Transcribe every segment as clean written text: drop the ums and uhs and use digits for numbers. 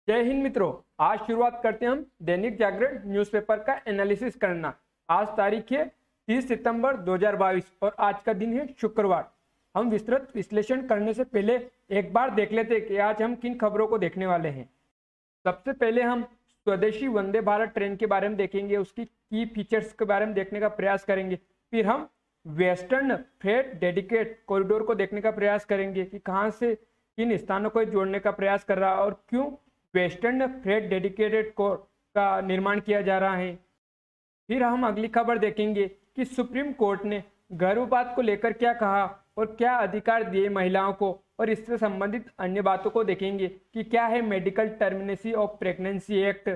जय हिंद मित्रों। आज शुरुआत करते हैं हम दैनिक जागरण न्यूज़पेपर का एनालिसिस करना। आज तारीख है 30 सितंबर 2022 और आज का दिन है शुक्रवार। हम विस्तृत विश्लेषण करने से पहले एक बार देख लेते हैं कि आज हम किन खबरों को देखने वाले हैं। सबसे पहले हम स्वदेशी वंदे भारत ट्रेन के बारे में देखेंगे, उसकी की फीचर्स के बारे में देखने का प्रयास करेंगे। फिर हम वेस्टर्न फ्रेट डेडिकेट कॉरिडोर को देखने का प्रयास करेंगे कि कहाँ से किन स्थानों को जोड़ने का प्रयास कर रहा है और क्यों वेस्टर्न फ्रेट डेडिकेटेड कोर का निर्माण किया जा रहा है। फिर हम अगली खबर देखेंगे कि सुप्रीम कोर्ट ने गर्भपात को लेकर क्या कहा और क्या अधिकार दिए महिलाओं को, और इससे संबंधित अन्य बातों को देखेंगे कि क्या है medical termination of pregnancy act.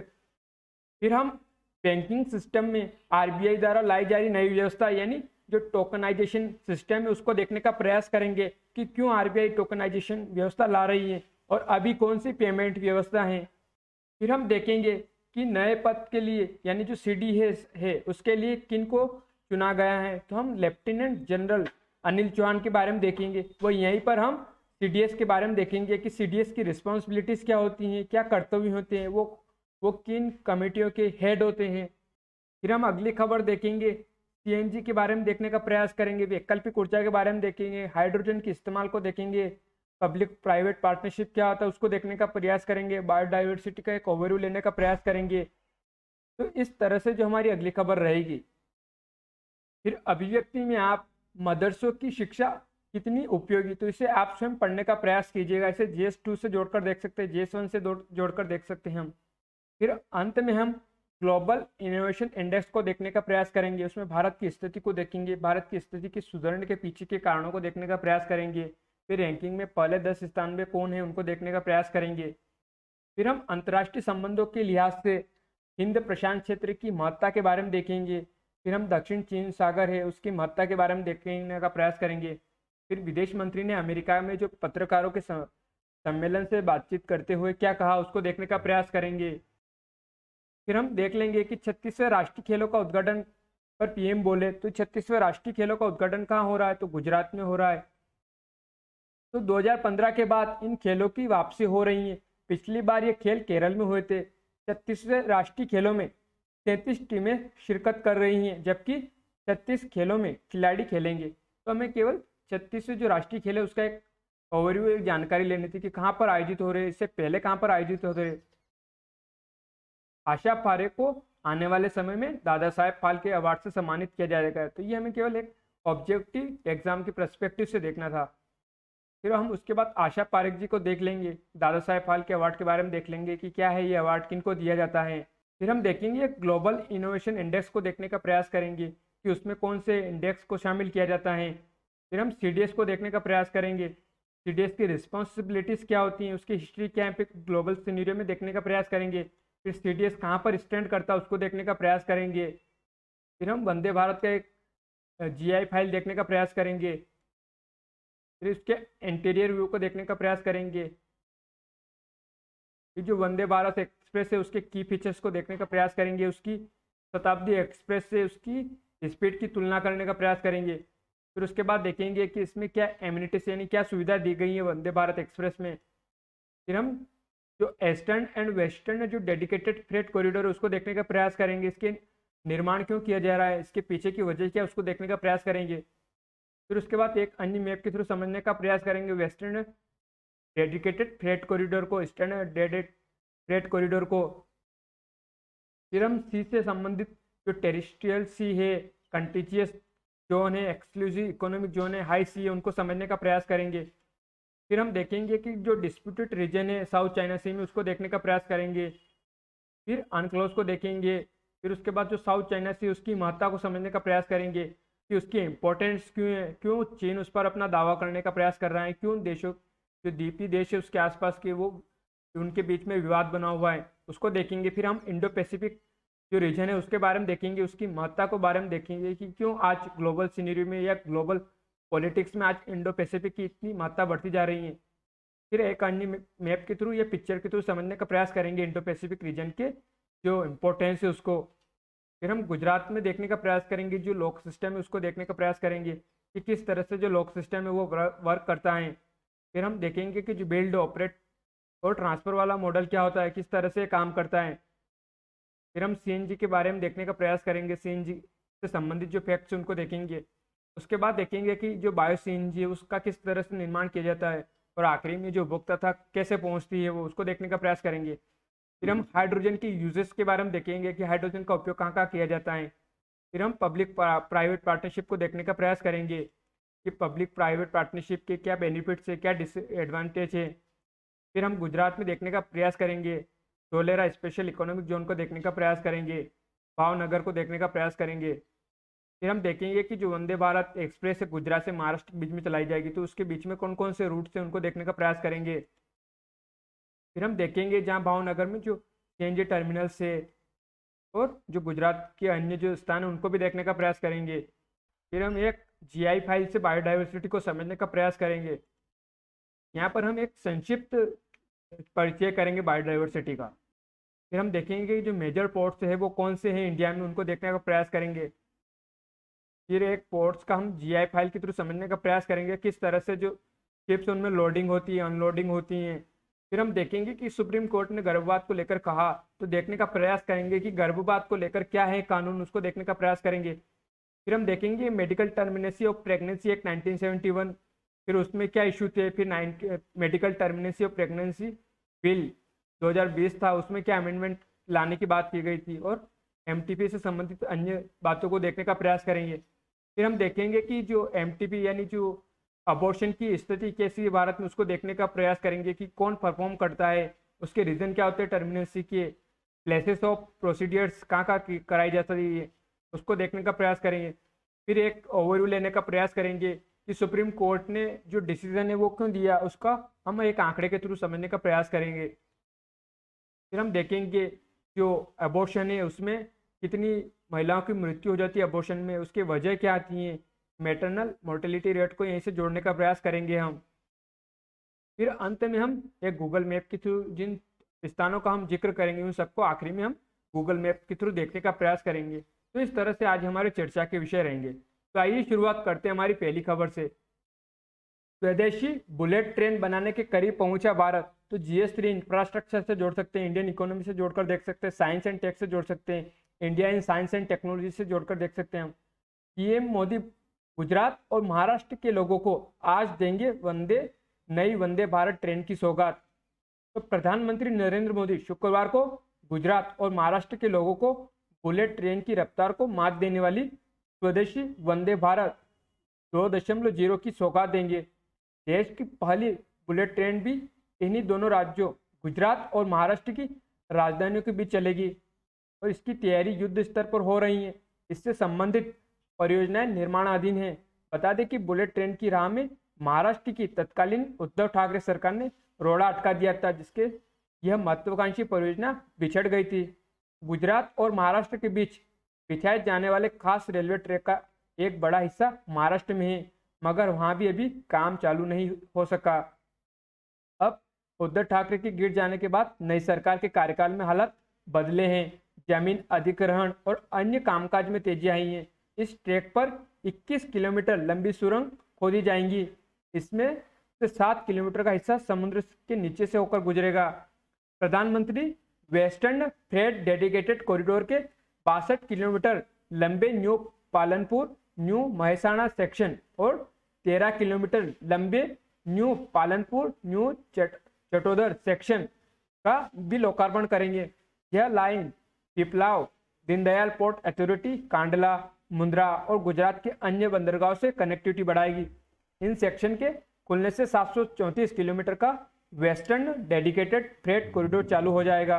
फिर हम बैंकिंग सिस्टम में आरबीआई द्वारा लाई जा रही नई व्यवस्था यानी जो टोकनाइजेशन सिस्टम है उसको देखने का प्रयास करेंगे कि क्यों आरबीआई टोकनाइजेशन व्यवस्था ला रही है और अभी कौन सी पेमेंट व्यवस्था है। फिर हम देखेंगे कि नए पद के लिए यानी जो सीडीएस है उसके लिए किन को चुना गया है। तो हम लेफ्टिनेंट जनरल अनिल चौहान के बारे में देखेंगे। वो यहीं पर हम सीडीएस के बारे में देखेंगे कि सीडीएस की रिस्पॉन्सिबिलिटीज क्या होती हैं, क्या कर्तव्य होते हैं, वो किन कमेटियों के हेड होते हैं। फिर हम अगली खबर देखेंगे, सीएनजी के बारे में देखने का प्रयास करेंगे, वैकल्पिक ऊर्जा के बारे में देखेंगे, हाइड्रोजन के इस्तेमाल को देखेंगे, पब्लिक प्राइवेट पार्टनरशिप क्या होता है उसको देखने का प्रयास करेंगे, बायोडाइवर्सिटी का एक ओवरव्यू लेने का प्रयास करेंगे। तो इस तरह से जो हमारी अगली खबर रहेगी। फिर अभिव्यक्ति में आप मदरसों की शिक्षा कितनी उपयोगी, तो इसे आप स्वयं पढ़ने का प्रयास कीजिएगा। इसे GS2 से जोड़कर देख सकते हैं, GS1 से जोड़कर देख सकते हैं हम। फिर अंत में हम ग्लोबल इनोवेशन इंडेक्स को देखने का प्रयास करेंगे, उसमें भारत की स्थिति को देखेंगे, भारत की स्थिति के सुधरने के पीछे के कारणों को देखने का प्रयास करेंगे। फिर रैंकिंग में पहले 10 स्थान में कौन है उनको देखने का प्रयास करेंगे। फिर हम अंतर्राष्ट्रीय संबंधों के लिहाज से हिंद प्रशांत क्षेत्र की महत्ता के बारे में देखेंगे। फिर हम दक्षिण चीन सागर है उसकी महत्ता के बारे में देखने का प्रयास करेंगे। फिर विदेश मंत्री ने अमेरिका में जो पत्रकारों के सम्मेलन से बातचीत करते हुए क्या कहा उसको देखने का प्रयास करेंगे। फिर हम देख लेंगे कि 36वें राष्ट्रीय खेलों का उद्घाटन पर पीएम बोले, तो 36वें राष्ट्रीय खेलों का उद्घाटन कहाँ हो रहा है, तो गुजरात में हो रहा है। तो 2015 के बाद इन खेलों की वापसी हो रही है। पिछली बार ये खेल केरल में हुए थे। 36वें राष्ट्रीय खेलों में 33 टीमें शिरकत कर रही हैं, जबकि 36 खेलों में खिलाड़ी खेलेंगे। तो हमें केवल 36वें जो राष्ट्रीय खेल है उसका एक ओवरव्यू, एक जानकारी लेनी थी कि कहाँ पर आयोजित हो रहे हैं, इससे पहले कहाँ पर आयोजित हो रहे हैं। आशा पारेख को आने वाले समय में दादा साहेब फाल्के अवार्ड से सम्मानित किया जाएगा। तो ये हमें केवल एक ऑब्जेक्टिव एग्जाम के पर्सपेक्टिव से देखना था। फिर हम उसके बाद आशा पारेख जी को देख लेंगे, दादा साहेब फाल्के अवार्ड के बारे में देख लेंगे कि क्या है ये अवार्ड, किनको दिया जाता है। फिर हम देखेंगे ग्लोबल इनोवेशन इंडेक्स को देखने का प्रयास करेंगे कि उसमें कौन से इंडेक्स को शामिल किया जाता है। फिर हम सीडीएस को देखने का प्रयास करेंगे, सीडीएस की रिस्पॉन्सिबिलिटीज क्या होती हैं, उसकी हिस्ट्री क्या है, ग्लोबल सिनेरियो में देखने का प्रयास करेंगे। फिर सीडीएस कहाँ पर स्टैंड करता है उसको देखने का प्रयास करेंगे। फिर हम वंदे भारत का एक जीआई फाइल देखने का प्रयास करेंगे। फिर इसके इंटीरियर व्यू को देखने का प्रयास करेंगे। फिर जो वंदे भारत एक्सप्रेस है उसके की फीचर्स को देखने का प्रयास करेंगे, उसकी शताब्दी एक्सप्रेस से उसकी स्पीड की तुलना करने का प्रयास करेंगे। फिर उसके बाद देखेंगे कि इसमें क्या एमिनिटीज यानी क्या सुविधा दी गई है वंदे भारत एक्सप्रेस में। फिर हम जो ईस्टर्न एंड वेस्टर्न जो डेडिकेटेड फ्रेट कॉरिडोर है उसको देखने का प्रयास करेंगे, इसके निर्माण क्यों किया जा रहा है, इसके पीछे की वजह क्या है उसको देखने का प्रयास करेंगे। फिर उसके बाद एक अन्य मैप के थ्रू समझने का प्रयास करेंगे वेस्टर्न डेडिकेटेड फ्रेट कॉरिडोर को, ईस्टर्न डेडिकेटेड फ्रेट कॉरिडोर को। फिर हम सी से संबंधित जो टेरिस्ट्रियल सी है, कंटिजियस जोन है, एक्सक्लूसिव इकोनॉमिक जोन है, हाई सी है, उनको समझने का प्रयास करेंगे। फिर हम देखेंगे कि जो डिस्प्यूटेड रीजन है साउथ चाइना सी में उसको देखने का प्रयास करेंगे। फिर अनक्लोज को देखेंगे। फिर उसके बाद जो साउथ चाइना सी उसकी महत्ता को समझने का प्रयास करेंगे कि उसकी इंपॉर्टेंस क्यों है, क्यों चीन उस पर अपना दावा करने का प्रयास कर रहा है, क्यों देशों जो द्वीपीय देश है उसके आसपास के वो उनके बीच में विवाद बना हुआ है उसको देखेंगे। फिर हम इंडो पैसिफिक जो रीजन है उसके बारे में देखेंगे, उसकी महत्ता को बारे में देखेंगे कि क्यों आज ग्लोबल सिनेरियो में या ग्लोबल पॉलिटिक्स में आज इंडो पैसिफिक की इतनी महत्ता बढ़ती जा रही है। फिर एक अन्य मैप के थ्रू या पिक्चर के थ्रू समझने का प्रयास करेंगे इंडो पैसिफिक रीजन के जो इम्पोर्टेंस है उसको। फिर हम गुजरात में देखने का प्रयास करेंगे, जो लोक सिस्टम है उसको देखने का प्रयास करेंगे कि किस तरह से जो लोक सिस्टम है वो वर्क करता है। फिर हम देखेंगे कि जो बिल्ड ऑपरेट और ट्रांसफर वाला मॉडल क्या होता है, किस तरह से काम करता है। फिर हम सीएनजी के बारे में देखने का प्रयास करेंगे, सीएनजी से संबंधित जो फैक्ट्स हैं उनको देखेंगे। उसके बाद देखेंगे कि जो बायो सीएनजी है उसका किस तरह से निर्माण किया जाता है, और आखिरी में जो उपभोक्ता था कैसे पहुंचती है वो, उसको देखने का प्रयास करेंगे। फिर हम हाइड्रोजन की यूजेस के बारे में देखेंगे कि हाइड्रोजन का उपयोग कहाँ कहाँ किया जाता है। फिर हम पब्लिक प्राइवेट पार्टनरशिप को देखने का प्रयास करेंगे कि पब्लिक प्राइवेट पार्टनरशिप के क्या बेनिफिट्स है, क्या डिसएडवांटेज है। फिर हम गुजरात में देखने का प्रयास करेंगे, धोलेरा स्पेशल इकोनॉमिक जोन को देखने का प्रयास करेंगे, भावनगर को देखने का प्रयास करेंगे। फिर हम देखेंगे कि जो वंदे भारत एक्सप्रेस है गुजरात से महाराष्ट्र के बीच में चलाई जाएगी, तो उसके बीच में कौन कौन से रूट्स हैं उनको देखने का प्रयास करेंगे। फिर हम देखेंगे जहाँ भावनगर में जो सीएनजी टर्मिनल्स है और जो गुजरात के अन्य जो स्थान है उनको भी देखने का प्रयास करेंगे। फिर हम एक जीआई फाइल से बायोडाइवर्सिटी को समझने का प्रयास करेंगे। यहाँ पर हम एक संक्षिप्त परिचय करेंगे बायोडाइवर्सिटी का। फिर हम देखेंगे कि जो मेजर पोर्ट्स है वो कौन से हैं इंडिया में, उनको देखने का प्रयास करेंगे। फिर एक पोर्ट्स का हम जीआई फाइल के थ्रू समझने का प्रयास करेंगे, किस तरह से जो शिप्स उनमें लोडिंग होती है, अनलोडिंग होती हैं। फिर हम देखेंगे कि सुप्रीम कोर्ट ने गर्भपात को लेकर कहा, तो देखने का प्रयास करेंगे कि गर्भपात को लेकर क्या है कानून, उसको देखने का प्रयास करेंगे। फिर हम देखेंगे medical termination of pregnancy act 1971, फिर उसमें क्या इशू थे। फिर medical termination of pregnancy bill 2020 था, उसमें क्या अमेंडमेंट लाने की बात की गई थी, और एमटीपी से संबंधित अन्य बातों को देखने का प्रयास करेंगे। फिर हम देखेंगे कि जो एमटीपी यानी जो अबॉर्शन की स्थिति कैसी है भारत में, उसको देखने का प्रयास करेंगे कि कौन परफॉर्म करता है, उसके रीजन क्या होते हैं टर्मिनेंसी के, प्लेसेस ऑफ प्रोसीडियर्स कहाँ कहाँ कराई जा सकती है, उसको देखने का प्रयास करेंगे। फिर एक ओवरव्यू लेने का प्रयास करेंगे कि सुप्रीम कोर्ट ने जो डिसीजन है वो क्यों दिया, उसका हम एक आंकड़े के थ्रू समझने का प्रयास करेंगे। फिर हम देखेंगे जो अबॉर्शन है उसमें कितनी महिलाओं की मृत्यु हो जाती है अबॉर्शन में, उसकी वजह क्या आती हैं, मैटरनल मोर्टेलिटी रेट को यहीं से जोड़ने का प्रयास करेंगे हम। फिर अंत में हम एक गूगल मैप के थ्रू जिन स्थानों का हम जिक्र करेंगे उन सबको आखिरी में हम गूगल मैप के थ्रू देखने का प्रयास करेंगे। तो इस तरह से आज हमारे चर्चा के विषय रहेंगे। तो आइए शुरुआत करते हैं हमारी पहली खबर से। स्वदेशी बुलेट ट्रेन बनाने के करीब पहुंचा भारत। तो जीएस3 इंफ्रास्ट्रक्चर से जोड़ सकते हैं, इंडियन इकोनॉमी से जोड़कर देख सकते हैं, साइंस एंड टेक से जोड़ सकते हैं, India in science and technology से जोड़कर देख सकते हैं हम। पीएम मोदी गुजरात और महाराष्ट्र के लोगों को आज देंगे नई वंदे भारत ट्रेन की सौगात। तो प्रधानमंत्री नरेंद्र मोदी शुक्रवार को गुजरात और महाराष्ट्र के लोगों को बुलेट ट्रेन की रफ्तार को मात देने वाली स्वदेशी वंदे भारत 2.0 की सौगात देंगे। देश की पहली बुलेट ट्रेन भी इन्हीं दोनों राज्यों गुजरात और महाराष्ट्र की राजधानियों के बीच चलेगी और इसकी तैयारी युद्ध स्तर पर हो रही है। इससे संबंधित परियोजनाएं निर्माणाधीन हैं। बता दें कि बुलेट ट्रेन की राह में महाराष्ट्र की तत्कालीन उद्धव ठाकरे सरकार ने रोड़ा अटका दिया था, जिसके यह महत्वाकांक्षी परियोजना बिछड़ गई थी। गुजरात और महाराष्ट्र के बीच बिछाए जाने वाले खास रेलवे ट्रैक का एक बड़ा हिस्सा महाराष्ट्र में है, मगर वहां भी अभी काम चालू नहीं हो सका। अब उद्धव ठाकरे के गिर जाने के बाद नई सरकार के कार्यकाल में हालात बदले हैं। जमीन अधिग्रहण और अन्य कामकाज में तेजी आई है। इस ट्रैक पर 21 किलोमीटर लंबी सुरंग खोदी जाएंगी। इसमें से 7 किलोमीटर का हिस्सा समुद्र के नीचे से होकर गुजरेगा। प्रधानमंत्री वेस्टर्न फ्रेट डेडिकेटेड कॉरिडोर के 62 किलोमीटर लंबे new Palanpur new Mahesana section और 13 किलोमीटर लंबे new Palanpur new Chatodar section का भी लोकार्पण करेंगे। यह line Piplav, Deendayal port authority, Kandla, Mundra और गुजरात के अन्य बंदरगाहों से कनेक्टिविटी बढ़ाएगी। इन सेक्शन के खुलने से 734 किलोमीटर का वेस्टर्न डेडिकेटेड फ्रेट कॉरिडोर चालू हो जाएगा।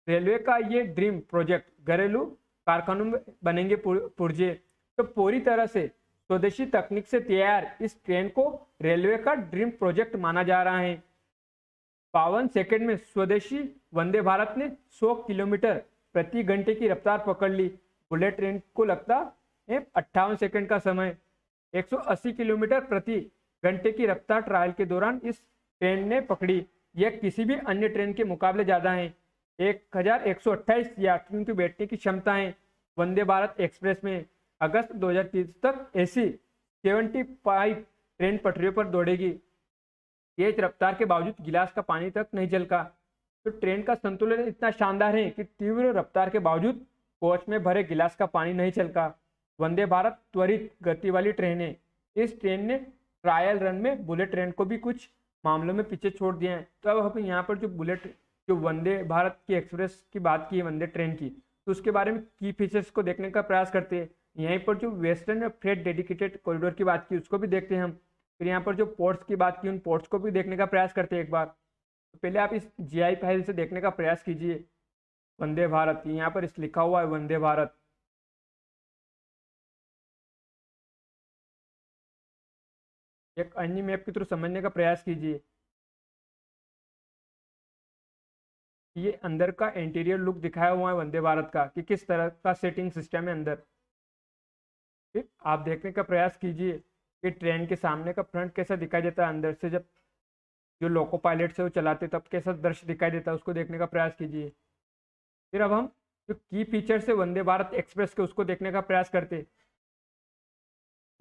रेलवे का ये ड्रीम प्रोजेक्ट घरेलू कारखानों में बनेंगे पुर्जे। तो पूरी तरह से स्वदेशी तकनीक से तैयार इस ट्रेन को रेलवे का ड्रीम प्रोजेक्ट माना जा रहा है। 52 सेकंड में स्वदेशी वंदे भारत ने 100 किलोमीटर प्रति घंटे की रफ्तार पकड़ ली। बुलेट ट्रेन को लगता है 58 सेकंड का समय। 180 किलोमीटर प्रति घंटे की रफ्तार ट्रायल के दौरान इस ट्रेन ने पकड़ी। यह किसी भी अन्य ट्रेन के मुकाबले ज्यादा है। 1128 यात्रियों की बैठने की क्षमता है। वंदे भारत एक्सप्रेस में अगस्त 2030 तक ऐसी 75 ट्रेन पटरियों पर दौड़ेगी। तेज रफ्तार के बावजूद गिलास का पानी तक नहीं झलका। तो ट्रेन का संतुलन इतना शानदार है कि तीव्र रफ्तार के बावजूद कोच में भरे गिलास का पानी नहीं छलका। वंदे भारत त्वरित गति वाली ट्रेन है। इस ट्रेन ने ट्रायल रन में बुलेट ट्रेन को भी कुछ मामलों में पीछे छोड़ दिया है। तो अब हम यहाँ पर जो वंदे भारत की एक्सप्रेस की बात की है, वंदे ट्रेन की, तो उसके बारे में की फीचर्स को देखने का प्रयास करते हैं। यहीं पर जो वेस्टर्न फ्रेट डेडिकेटेड कॉरिडोर की बात की उसको भी देखते हैं हम। फिर यहाँ पर जो पोर्ट्स की बात की उन पोर्ट्स को भी देखने का प्रयास करते हैं एक बार। तो पहले आप इस जीआई फाइल से देखने का प्रयास कीजिए। वंदे भारत, यहाँ पर इस लिखा हुआ है वंदे भारत। एक अन्य मैप के थ्रू समझने का प्रयास कीजिए। ये अंदर का इंटीरियर लुक दिखाया हुआ है वंदे भारत का कि किस तरह का सेटिंग सिस्टम है अंदर। फिर आप देखने का प्रयास कीजिए कि ट्रेन के सामने का फ्रंट कैसा दिखाई देता है अंदर से, जब जो लोको पायलट से वो चलाते तब कैसा दृश्य दिखाई देता है उसको देखने का प्रयास कीजिए। फिर अब हम जो की फीचर्स है वंदे भारत एक्सप्रेस के उसको देखने का प्रयास करते।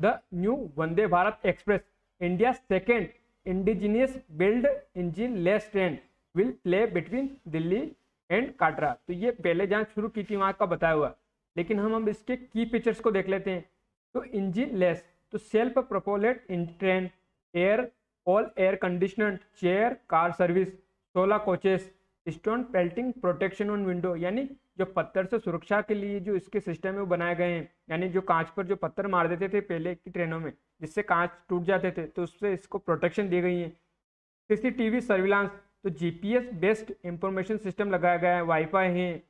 The new Vande Bharat express, India second indigenous build engine less train will play between Delhi and Katra. तो ये पहले जहाँ शुरू की थी वहाँ का बताया हुआ, लेकिन हम इसके की फीचर्स को देख लेते हैं। तो इंजन लेस, तो self propelled in train, air all air conditioner, chair car service, 16 coaches, stone pelting protection on window, यानी जो पत्थर से सुरक्षा के लिए जो इसके सिस्टम है वो बनाए गए हैं। यानी जो कांच पर जो पत्थर मार देते थे पहले की ट्रेनों में जिससे कांच टूट जाते थे, तो उससे इसको प्रोटेक्शन दी गई है। सीसीटीवी सर्विलांस, तो जीपीएस बेस्ड इंफॉर्मेशन सिस्टम लगाया गया है, वाईफाई है।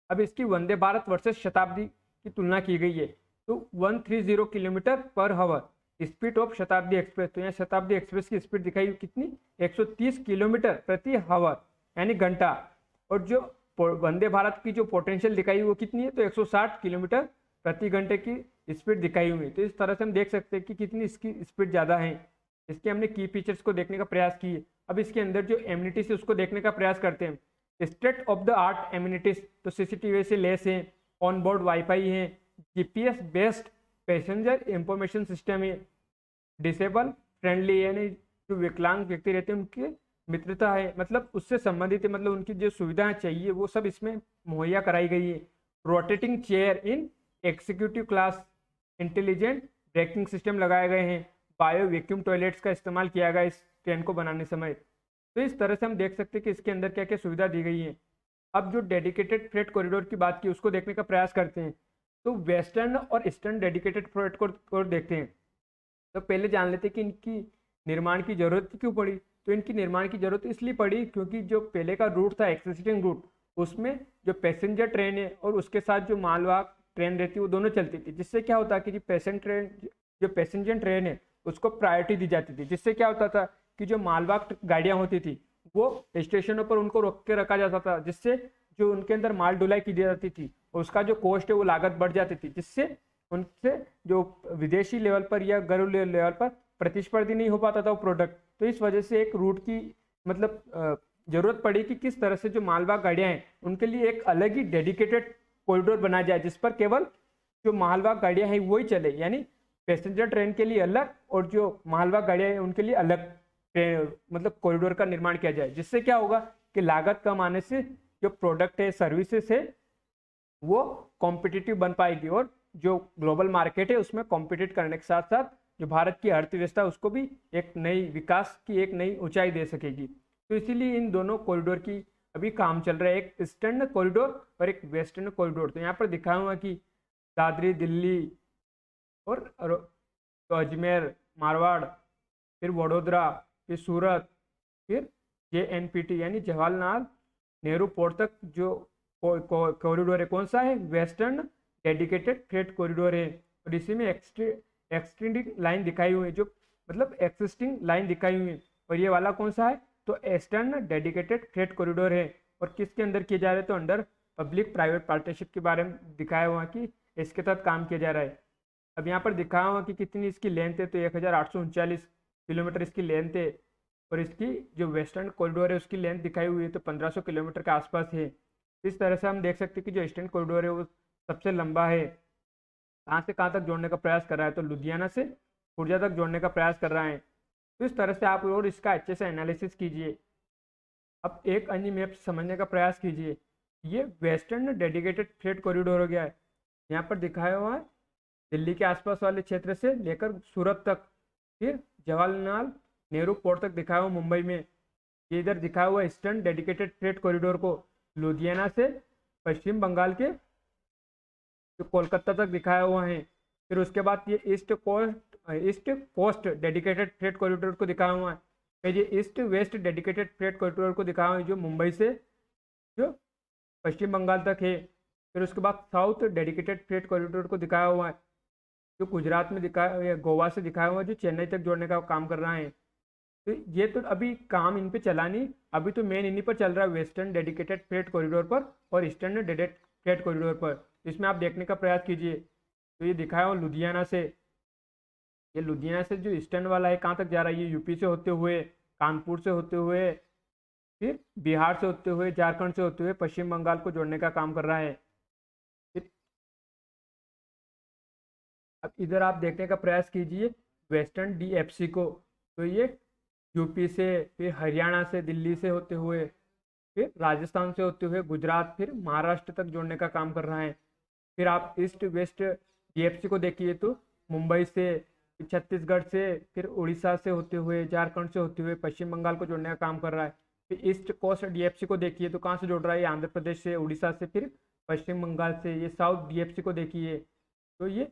अब इसकी वंदे भारत वर्सेस शताब्दी की तुलना की गई है। तो 130 किलोमीटर पर हावर स्पीड ऑफ शताब्दी एक्सप्रेस। तो यहाँ शताब्दी एक्सप्रेस की स्पीड दिखाई हुई कितनी, 130 किलोमीटर प्रति हावर यानी घंटा। और जो वंदे भारत की जो पोटेंशियल दिखाई हुई वो कितनी है, तो 160 किलोमीटर प्रति घंटे की स्पीड दिखाई हुई है। तो इस तरह से हम देख सकते हैं कि कितनी इसकी स्पीड ज़्यादा है। इसके हमने की फीचर्स को देखने का प्रयास किए। अब इसके अंदर जो एम्यूनिटीज है उसको देखने का प्रयास करते हैं। State of the art amenities, तो सीसीटीवी से लेस है, ऑन बोर्ड वाईफाई है, GPS based passenger information system है, डिसेबल फ्रेंडली यानी जो विकलांग व्यक्ति रहते हैं उनकी मित्रता है, मतलब उससे संबंधित है, मतलब उनकी जो सुविधाएं चाहिए वो सब इसमें मुहैया कराई गई है। Rotating chair in executive class, intelligent braking system लगाए गए हैं, बायो वैक्यूम टॉयलेट्स का इस्तेमाल किया गया इस ट्रेन को बनाने समय। तो इस तरह से हम देख सकते हैं कि इसके अंदर क्या क्या सुविधा दी गई है। अब जो डेडिकेटेड फ्रेट कॉरिडोर की बात की उसको देखने का प्रयास करते हैं। तो वेस्टर्न और ईस्टर्न डेडिकेटेड फ्रेट कॉरिडोर देखते हैं। तो पहले जान लेते हैं कि इनकी निर्माण की जरूरत क्यों पड़ी। तो इनकी निर्माण की जरूरत इसलिए पड़ी क्योंकि जो पहले का रूट था एक्सिस्टिंग रूट, उसमें जो पैसेंजर ट्रेन है और उसके साथ जो मालवाहक ट्रेन रहती है वो दोनों चलती थी, जिससे क्या होता कि जो पैसेंजर ट्रेन है उसको प्रायोरिटी दी जाती थी। जिससे क्या होता था कि जो मालवाहक गाड़ियाँ होती थी वो स्टेशनों पर उनको रोक के रखा जाता था, जिससे जो उनके अंदर माल ढुलाई की जाती थी और उसका जो कॉस्ट है वो लागत बढ़ जाती थी, जिससे उनसे जो विदेशी लेवल पर या घरेलू लेवल पर प्रतिस्पर्धी नहीं हो पाता था वो प्रोडक्ट। तो इस वजह से एक रूट की मतलब जरूरत पड़ी कि किस तरह से जो मालवाहक गाड़ियाँ हैं उनके लिए एक अलग ही डेडिकेटेड कॉरिडोर बनाया जाए जिस पर केवल जो मालवाहक गाड़ियाँ हैं वही चले, यानी पैसेंजर ट्रेन के लिए अलग और जो मालवाहक गाड़ियाँ हैं उनके लिए अलग ट्रेन मतलब कॉरिडोर का निर्माण किया जाए। जिससे क्या होगा कि लागत कम आने से जो प्रोडक्ट है सर्विसेज है वो कॉम्पिटिटिव बन पाएगी और जो ग्लोबल मार्केट है उसमें कॉम्पिटिट करने के साथ साथ जो भारत की अर्थव्यवस्था उसको भी एक नई विकास की एक नई ऊंचाई दे सकेगी। तो इसीलिए इन दोनों कॉरिडोर की अभी काम चल रहा है, एक ईस्टर्न कॉरिडोर और एक वेस्टर्न कॉरिडोर। तो यहाँ पर दिखाया हुआ कि दादरी दिल्ली और तो अजमेर मारवाड़, फिर वडोदरा, फिर सूरत, फिर JNPT यानी जवाहरलाल नेहरू पोर्ट तक जो कॉरिडोर है कौन सा है, वेस्टर्न डेडिकेटेड फ्रेट कॉरिडोर है। और इसी में एक्सटेंडिंग लाइन दिखाई हुई है, जो मतलब एक्सिस्टिंग लाइन दिखाई हुई है। और ये वाला कौन सा है, तो ईस्टर्न डेडिकेटेड फ्रेट कॉरिडोर है। और किसके अंदर किया जा रहा है, तो अंडर पब्लिक प्राइवेट पार्टनरशिप के बारे में दिखाया हुआ कि इसके तहत काम किया जा रहा है। अब यहाँ पर दिखाया हुआ कि कितनी इसकी लेंथ है, तो 1839 किलोमीटर इसकी लेंथ है। और इसकी जो वेस्टर्न कॉरिडोर है उसकी लेंथ दिखाई हुई है तो 1500 किलोमीटर के आसपास है। इस तरह से हम देख सकते हैं कि जो ईस्टर्न कॉरिडोर है वो सबसे लंबा है। कहाँ से कहाँ तक जोड़ने का प्रयास कर रहा है, तो लुधियाना से खुर्जा तक जोड़ने का प्रयास कर रहा है। तो इस तरह से आप और इसका अच्छे से एनालिसिस कीजिए। अब एक अन्य मैप समझने का प्रयास कीजिए। ये वेस्टर्न डेडिकेटेड फ्रेट कॉरिडोर हो गया है। यहाँ पर दिखाया हुआ है दिल्ली के आसपास वाले क्षेत्र से लेकर सूरत तक, फिर जवाहरलाल नेहरू पोर्ट तक दिखाया हुआ मुंबई में। ये इधर दिखाया हुआ ईस्टर्न डेडिकेटेड फ्रेट कॉरिडोर को लुधियाना से पश्चिम बंगाल के जो कोलकाता तक दिखाया हुआ है। फिर उसके बाद ये east coast dedicated freight corridor को दिखाया हुआ है। फिर ये east west dedicated freight corridor को दिखाया हुआ है जो मुंबई से जो पश्चिम बंगाल तक है। फिर उसके बाद साउथ डेडिकेटेड फ्रेट कॉरिडोर को दिखाया हुआ है जो गुजरात में दिखाया, गोवा से दिखाया हुआ है जो चेन्नई तक जोड़ने का काम कर रहा है। तो ये तो अभी काम इन पे चला नहीं, अभी तो मेन इन्हीं पर चल रहा है, वेस्टर्न डेडिकेटेड फ्रेट कॉरिडोर पर और ईस्टर्न डेडिकेटेड फ्रेट कॉरिडोर पर। इसमें आप देखने का प्रयास कीजिए। तो ये दिखाया हुआ लुधियाना से, ये लुधियाना से जो ईस्टर्न वाला है कहाँ तक जा रहा है, ये यूपी से होते हुए, कानपुर से होते हुए, फिर बिहार से होते हुए, झारखंड से होते हुए पश्चिम बंगाल को जोड़ने का काम कर रहा है। फिर अब इधर आप देखने का प्रयास कीजिए वेस्टर्न डीएफसी को। तो ये यूपी से, फिर हरियाणा से, दिल्ली से होते हुए, फिर राजस्थान से होते हुए गुजरात, फिर महाराष्ट्र तक जोड़ने का काम कर रहा है। फिर आप ईस्ट वेस्ट डीएफसी को देखिए तो मुंबई से, फिर छत्तीसगढ़ से, फिर उड़ीसा से होते हुए, झारखंड से होते हुए पश्चिम बंगाल को जोड़ने का काम कर रहा है। फिर ईस्ट कोस्ट डीएफसी को देखिए तो कहाँ से जोड़ रहा है, आंध्र प्रदेश से, उड़ीसा से, फिर पश्चिम बंगाल से। ये साउथ डीएफसी को देखिए तो ये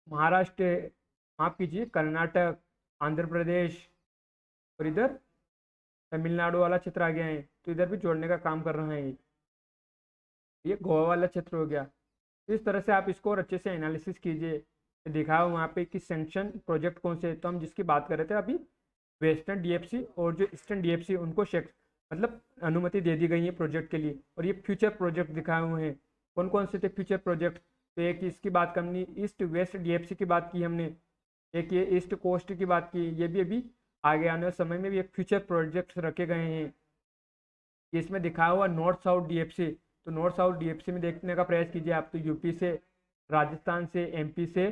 महाराष्ट्र, माफ कीजिए कर्नाटक, आंध्र प्रदेश और इधर तमिलनाडु वाला क्षेत्र आ गया है, तो इधर भी जोड़ने का काम कर रहा है। ये गोवा वाला क्षेत्र हो गया। तो इस तरह से आप इसको और अच्छे से एनालिसिस कीजिए। दिखा वहाँ पे कि सेंक्शन प्रोजेक्ट कौन से, तो हम जिसकी बात कर रहे थे अभी वेस्टर्न डीएफसी और जो ईस्टर्न डीएफसी उनको मतलब अनुमति दे दी गई है प्रोजेक्ट के लिए। और ये फ्यूचर प्रोजेक्ट दिखाए हुए हैं। कौन कौन से थे फ्यूचर प्रोजेक्ट, तो एक इसकी बात करनी, ईस्ट वेस्ट डीएफसी की बात की हमने, एक ये ईस्ट कोस्ट की बात की, ये भी अभी आगे आने वाले समय में भी एक फ्यूचर प्रोजेक्ट्स रखे गए हैं। इसमें दिखाया हुआ नॉर्थ साउथ डीएफसी, तो नॉर्थ साउथ डीएफसी में देखने का प्रयास कीजिए आप, तो यूपी से, राजस्थान से, एमपी से,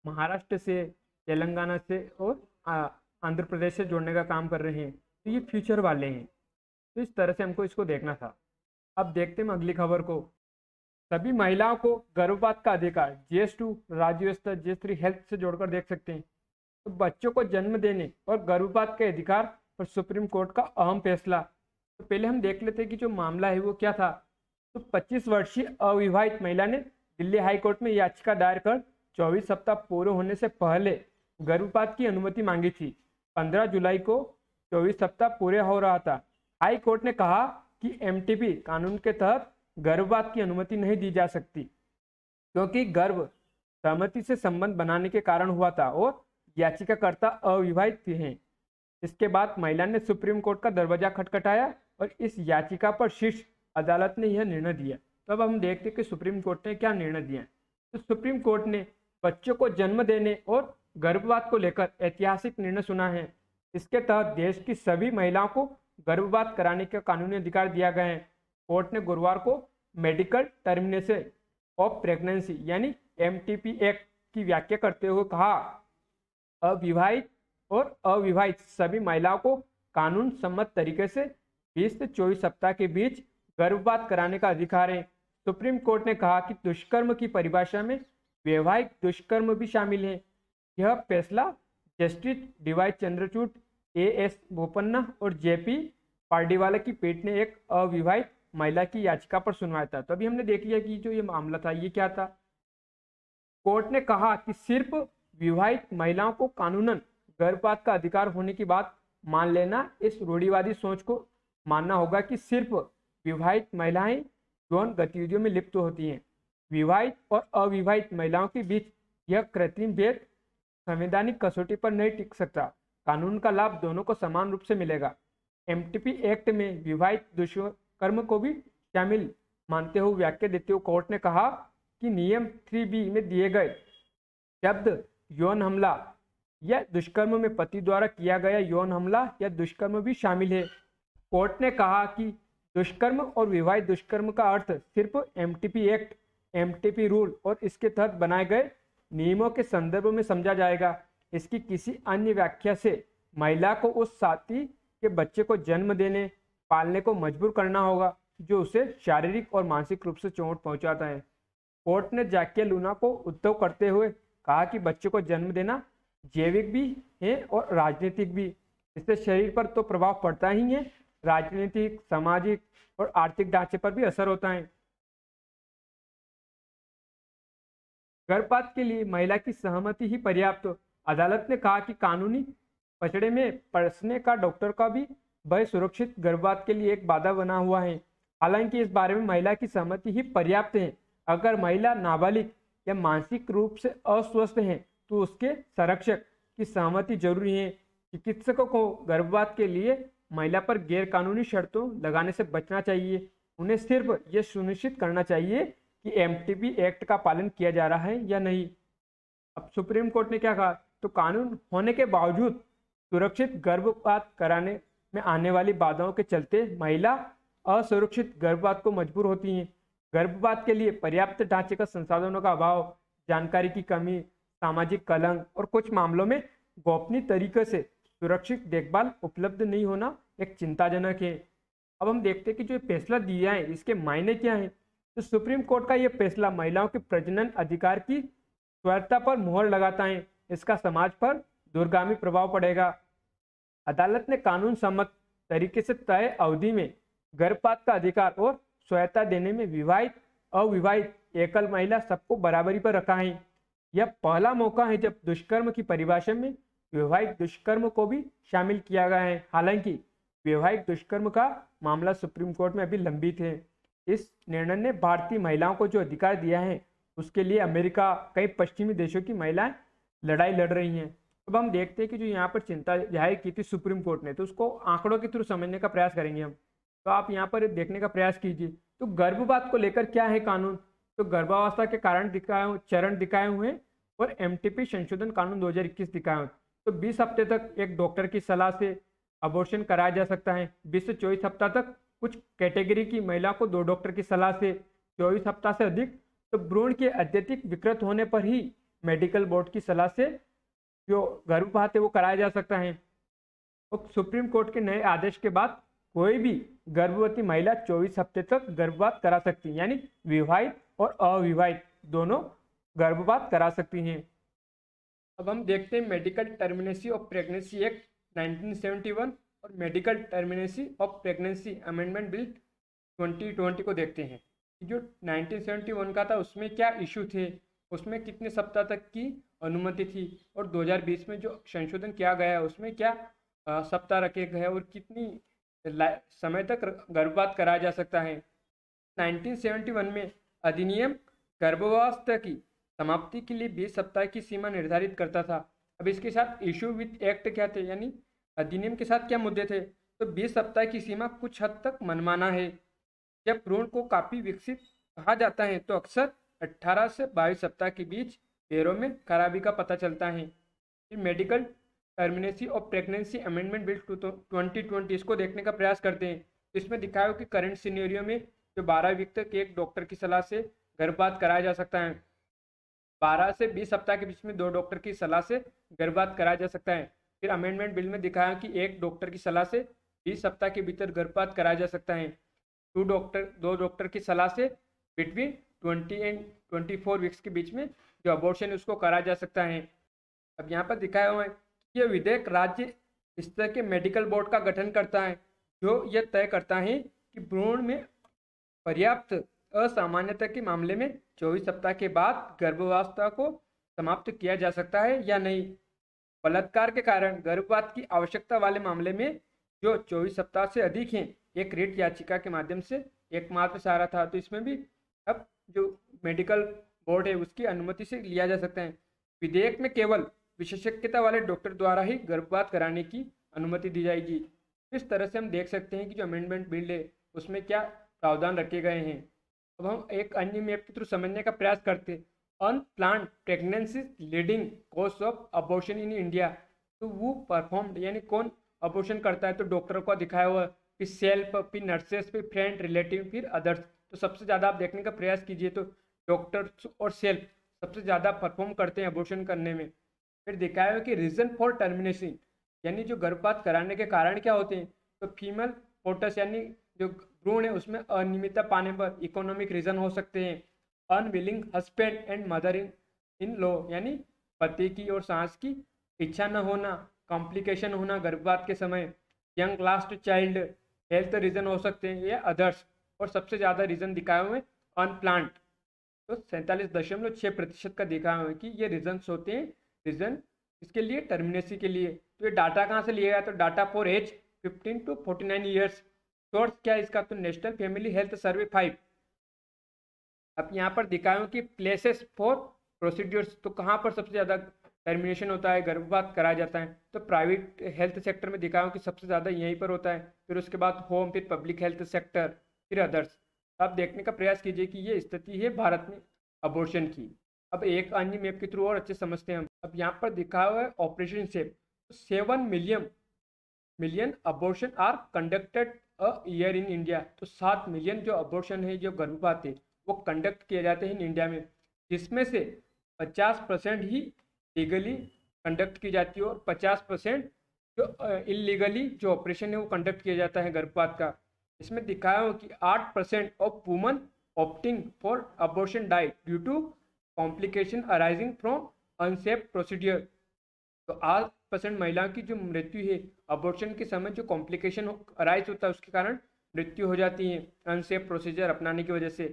महाराष्ट्र से, तेलंगाना से और आंध्र प्रदेश से जोड़ने का काम कर रहे हैं। तो ये फ्यूचर वाले हैं। तो इस तरह से हमको इसको देखना था। अब देखते हैं अगली खबर को। सभी महिलाओं को गर्भपात का अधिकार, GS2 राज्य स्तर, GS3 हेल्थ से जोड़कर देख सकते हैं। तो बच्चों को जन्म देने और गर्भपात के अधिकार पर सुप्रीम कोर्ट का अहम फैसला। तो पहले हम देख लेते हैं कि जो मामला है वो क्या था। तो 25 वर्षीय अविवाहित महिला ने दिल्ली हाई कोर्ट में याचिका दायर कर 24 सप्ताह पूरे होने से पहले गर्भपात की अनुमति मांगी थी। 15 जुलाई को 24 सप्ताह पूरे हो रहा था। हाई कोर्ट ने कहा कि MTP कानून के तहत गर्भपात की अनुमति नहीं दी जा सकती क्योंकि गर्भ सहमति से संबंध बनाने के कारण हुआ था और याचिकाकर्ता अविवाहित हैं। इसके बाद महिला ने सुप्रीम कोर्ट का दरवाजा खटखटाया और इस याचिका पर शीर्ष अदालत ने यह निर्णय दिया। तो अब हम देखते हैं कि सुप्रीम कोर्ट ने क्या निर्णय दिया। तो सुप्रीम कोर्ट ने बच्चों को जन्म देने और गर्भपात को लेकर ऐतिहासिक निर्णय सुना है। इसके तहत देश की सभी महिलाओं को गर्भपात कराने का कानूनी अधिकार दिया गया है। कोर्ट ने गुरुवार को मेडिकल टर्मिनेशन ऑफ प्रेगनेंसी यानी MTP एक्ट की व्याख्या करते हुए कहा, अविवाहित और अविवाहित सभी महिलाओं को कानून सम्मत तरीके से 20 से 24 सप्ताह के बीच गर्भपात कराने का अधिकार है। सुप्रीम कोर्ट ने कहा कि दुष्कर्म की परिभाषा में वैवाहिक दुष्कर्म भी शामिल है। यह फैसला justice DY Chandrachud, AS Bopanna और JP पार्डीवाला की पीठ ने एक अविवाहित महिला की याचिका पर सुनवाया था। तो अभी हमने देख लिया कि जो ये मामला था ये क्या था। कोर्ट ने कहा कि सिर्फ विवाहित महिलाओं को कानूनन गर्भपात का अधिकार होने की बात मान लेना, इस रूढ़िवादी सोच को मानना होगा कि सिर्फ विवाहित महिलाएं यौन गतिविधियों में लिप्त होती हैं। विवाहित और अविवाहित महिलाओं के बीच यह कृत्रिम भेद संवैधानिक कसौटी पर नहीं टिक सकता। कानून का लाभ दोनों को समान रूप से मिलेगा। MTP एक्ट में विवाहित दुष्कर्म को भी शामिल मानते हुए व्याख्या देते हुए कोर्ट ने कहा कि नियम 3B में दिए गए शब्द यौन हमला या दुष्कर्म में पति द्वारा किया गया यौन हमला या दुष्कर्म भी शामिल है। कोर्ट ने कहा कि दुष्कर्म और विवाहित दुष्कर्म का अर्थ सिर्फ MTP एक्ट, MTP रूल और इसके तहत बनाए गए नियमों के संदर्भ में समझा जाएगा। इसकी किसी अन्य व्याख्या से महिला को उस साथी के बच्चे को जन्म देने पालने को मजबूर करना होगा जो उसे शारीरिक और मानसिक रूप से चोट पहुंचाता है। कोर्ट ने जैकी लूना को उद्धव करते हुए कहा कि बच्चे को जन्म देना जैविक भी है और राजनीतिक भी। इससे शरीर पर तो प्रभाव पड़ता ही है, राजनीतिक, सामाजिक और आर्थिक ढांचे पर भी असर होता है। गर्भपात के लिए महिला की सहमति ही पर्याप्त। अदालत ने कहा कि कानूनी पचड़े में पड़ने का डॉक्टर का भी भय सुरक्षित गर्भपात के लिए एक बाधा बना हुआ है। हालांकि इस बारे में महिला की सहमति ही पर्याप्त है। अगर महिला नाबालिग या मानसिक रूप से अस्वस्थ है तो उसके संरक्षक की सहमति जरूरी है। चिकित्सकों को गर्भपात के लिए महिला पर गैरकानूनी शर्तों लगाने से बचना चाहिए। उन्हें सिर्फ यह सुनिश्चित करना चाहिए कि एमटीपी एक्ट का पालन किया जा रहा है या नहीं। अब सुप्रीम कोर्ट ने क्या कहा, तो कानून होने के बावजूद सुरक्षित गर्भपात कराने में आने वाली बाधाओं के चलते महिला असुरक्षित गर्भपात को मजबूर होती हैं। गर्भपात के लिए पर्याप्त ढांचे का संसाधनों का अभाव, जानकारी की कमी, सामाजिक कलंक और कुछ मामलों में गोपनीय तरीके से सुरक्षित देखभाल उपलब्ध नहीं होना एक चिंताजनक है। अब हम देखते हैं कि जो फैसला दिया है इसके मायने क्या हैं। तो सुप्रीम कोर्ट का यह फैसला महिलाओं के प्रजनन अधिकार की स्वैच्छा पर मोहर लगाता है। इसका समाज पर दूरगामी प्रभाव पड़ेगा। अदालत ने कानून सम्मत तरीके से तय अवधि में गर्भपात का अधिकार और स्वायत्ता देने में विवाहित, अविवाहित, एकल महिला सबको बराबरी पर रखा है। यह पहला मौका है जब दुष्कर्म की परिभाषा में वैवाहिक दुष्कर्म को भी शामिल किया गया है। हालांकि वैवाहिक दुष्कर्म का मामला सुप्रीम कोर्ट में अभी लंबित है। इस निर्णय ने भारतीय महिलाओं को जो अधिकार दिया है उसके लिए अमेरिका, कई पश्चिमी देशों की महिलाएं लड़ाई लड़ रही हैं। अब हम देखते हैं कि जो यहाँ पर चिंता जाहिर की थी सुप्रीम कोर्ट ने, तो उसको आंकड़ों के थ्रू समझने का प्रयास करेंगे हम। तो आप यहाँ पर देखने का प्रयास कीजिए। तो गर्भपात को लेकर क्या है कानून, तो गर्भावस्था के कारण चरण दिखाए हुए और एमटीपी संशोधन कानून 2021 दिखाए हुए। तो 20 हफ्ते तक एक डॉक्टर की सलाह से अबॉर्शन कराया जा सकता है। 20 से 24 हफ्ता तक कुछ कैटेगरी की महिला को 2 डॉक्टर की सलाह से, 24 हफ्ता से अधिक तो भ्रूण के अत्यधिक विकृत होने पर ही मेडिकल बोर्ड की सलाह से जो गर्भपात है वो कराया जा सकता है। और सुप्रीम कोर्ट के नए आदेश के बाद कोई भी गर्भवती महिला 24 हफ्ते तक गर्भपात करा सकती है, यानी विवाहित और अविवाहित दोनों गर्भपात करा सकती हैं। अब हम देखते हैं medical termination of pregnancy act 1971 और medical termination of pregnancy amendment bill 2020 को देखते हैं। जो 1971 का था उसमें क्या इशू थे, उसमें कितने सप्ताह तक की अनुमति थी, और 2020 में जो संशोधन किया गया है उसमें क्या सप्ताह रखे गए और कितनी समय तक गर्भपात कराया जा सकता है। 1971 में अधिनियम गर्भावस्था की समाप्ति के लिए 20 सप्ताह की सीमा निर्धारित करता था। अब इसके साथ इशू विद एक्ट क्या थे, यानी अधिनियम के साथ क्या मुद्दे थे, तो 20 सप्ताह की सीमा कुछ हद तक मनमाना है। जब भ्रूण को काफी विकसित कहा जाता है तो अक्सर 18 से 22 सप्ताह के बीच पैरों में खराबी का पता चलता है। फिर medical termination of pregnancy amendment bill 2020 इसको देखने का प्रयास करते हैं। तो इसमें दिखाया कि करंट सिनेरियो में जो 12 वीक तक एक डॉक्टर की सलाह से गर्भपात कराया जा सकता है, 12 से 20 सप्ताह के बीच में 2 डॉक्टर की सलाह से गर्भपात कराया जा सकता है। फिर अमेंडमेंट बिल में दिखाया कि एक डॉक्टर की सलाह से 20 सप्ताह के भीतर गर्भपात कराया जा सकता है। 2 डॉक्टर की सलाह से बिटवीन 20 एंड 24 वीक्स के बीच में जो अबॉर्शन है उसको कराया जा सकता है। अब यहाँ पर दिखाया हुआ है कि यह विधेयक राज्य स्तर के मेडिकल बोर्ड का गठन करता है जो यह तय करता है कि भ्रूण में पर्याप्त असामान्यता के मामले में 24 सप्ताह के बाद गर्भावस्था को समाप्त किया जा सकता है या नहीं। बलात्कार के कारण गर्भपात की आवश्यकता वाले मामले में जो 24 सप्ताह से अधिक हैं, एक रिट याचिका के माध्यम से एकमात्र सहारा था। तो इसमें भी अब जो मेडिकल बोर्ड है उसकी अनुमति से लिया जा सकता है। विधेयक में केवल विशेषज्ञता वाले डॉक्टर द्वारा ही गर्भपात कराने की अनुमति दी जाएगी। इस तरह से हम देख सकते हैं कि जो अमेंडमेंट बिल है उसमें क्या प्रावधान रखे गए हैं। अब हम एक अन्य मैप के थ्रू समझने का प्रयास करते हैं। Unplanned pregnancy leading cause of abortion in India. तो वो परफॉर्म्ड यानी कौन अबॉर्शन करता है, तो डॉक्टर को दिखाया हुआ, फिर सेल्फ, फिर नर्सेस, फिर फ्रेंड, रिलेटिव, फिर अदर्स। तो सबसे ज़्यादा आप देखने का प्रयास कीजिए तो डॉक्टर्स और सेल्फ सबसे ज़्यादा परफॉर्म करते हैं अबॉर्शन करने में। फिर दिखाया है कि रीज़न फॉर टर्मिनेशन, यानी जो गर्भपात कराने के कारण क्या होते हैं, तो फीमेल पोटस यानी जो भ्रूण है उसमें अनियमितता पाने पर इकोनॉमिक रीजन हो सकते हैं। Unwilling husband and mother in law यानी पति की और सास की इच्छा न होना, कॉम्प्लिकेशन होना गर्भपात के समय, young last child, health reason हो सकते हैं या अदर्स। और सबसे ज़्यादा रीजन दिखाए हुए अनप्लांट, तो 47.6% का देखा हुआ है कि ये रीजन्स होते हैं। रीजन इसके लिए टर्मिनेसी के लिए। तो ये डाटा कहाँ से लिया गया, तो data for age 15 to 49 years. Source क्या है इसका, तो नेशनल फैमिली हेल्थ सर्वे 5। अब यहाँ पर दिखाया हूँ कि प्लेसेस फॉर प्रोसीड्यूर्स, तो कहाँ पर सबसे ज़्यादा टर्मिनेशन होता है, गर्भपात कराया जाता है, तो प्राइवेट हेल्थ सेक्टर में दिखाया हूँ कि सबसे ज़्यादा यहीं पर होता है, फिर उसके बाद होम, फिर पब्लिक हेल्थ सेक्टर, फिर अदर्स। आप देखने का प्रयास कीजिए कि ये स्थिति है भारत में अबॉर्शन की। अब एक अन्य मैप के थ्रू और अच्छे समझते हैं हम। अब यहाँ पर दिखा हुआ है operation save, 7 million abortion are conducted a year in India. तो 7 मिलियन जो अबॉर्शन है, जो गर्भपात है, वो कंडक्ट किए जाते हैं इंडिया में, जिसमें से 50% ही लीगली कंडक्ट की जाती है और 50% जो इलीगली जो ऑपरेशन है वो कंडक्ट किया जाता है गर्भपात का। इसमें दिखाया हो कि 8% of woman opting for abortion die due to complication arising from unsafe procedure. तो 8% महिलाओं की जो मृत्यु है अबॉर्शन के समय, जो कॉम्प्लिकेशन अराइज होता है उसके कारण मृत्यु हो जाती है अनसेफ प्रोसीजर अपनाने की वजह से।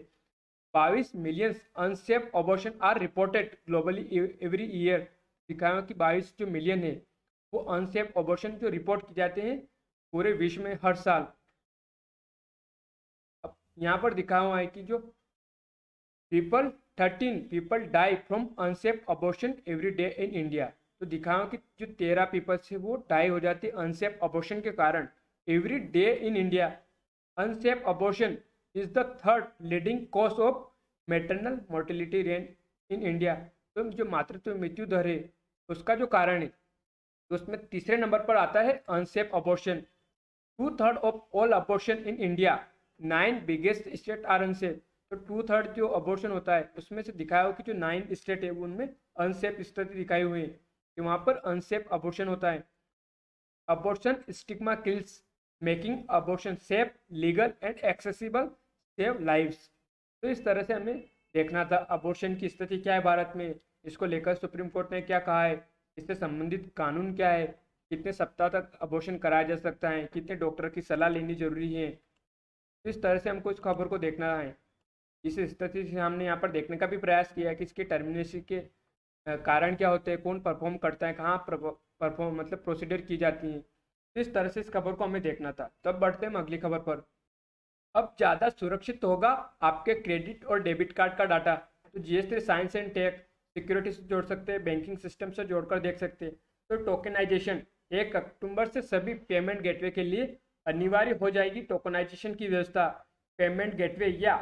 22 million unsafe abortion are reported globally every year. दिखाया कि 22 जो मिलियन है वो अनसेफ अबॉर्शन जो रिपोर्ट किए जाते हैं पूरे विश्व में हर साल। अब यहाँ पर दिखा हुआ है कि जो 13 people die from unsafe abortion every day in India. तो दिखाओ कि जो 13 पीपल से वो डाई हो जाती है अनसेफ अबॉर्शन के कारण every day in India. Unsafe abortion is the third leading cause of maternal mortality rate in India. तो जो मातृत्व मृत्यु दर है उसका जो कारण है, तो उसमें तीसरे नंबर पर आता है unsafe abortion. 2/3 of all abortion in India, 9 biggest state are unsafe. तो 2/3 जो अबॉर्शन होता है उसमें से दिखाया हो कि जो 9 स्टेट है उनमें अनसेफ स्थिति दिखाई हुई है कि वहाँ पर अनसेफ अबॉर्शन होता है। Abortion stigma kills, making abortion safe, legal and accessible, save lives. तो इस तरह से हमें देखना था अबॉर्शन की स्थिति क्या है भारत में, इसको लेकर सुप्रीम कोर्ट ने क्या कहा है, इससे संबंधित कानून क्या है, कितने सप्ताह तक अबॉर्शन कराया जा सकता है, कितने डॉक्टर की सलाह लेनी जरूरी है। इस तरह से हमको इस खबर को देखना है। इस स्थिति से हमने यहाँ पर देखने का भी प्रयास किया है कि इसके टर्मिनेशन के कारण क्या होते हैं, कौन परफॉर्म करता है, कहाँ परफॉर्म मतलब प्रोसीडर की जाती है। इस तरह से इस खबर को हमें देखना था। तब बढ़ते हैं अगली खबर पर। अब ज़्यादा सुरक्षित होगा आपके क्रेडिट और डेबिट कार्ड का डाटा। तो GST science and tech security से जोड़ सकते हैं, बैंकिंग सिस्टम से जोड़कर देख सकते हैं। तो टोकनाइजेशन 1 अक्टूबर से सभी पेमेंट गेटवे के लिए अनिवार्य हो जाएगी टोकनाइजेशन की व्यवस्था। पेमेंट गेटवे या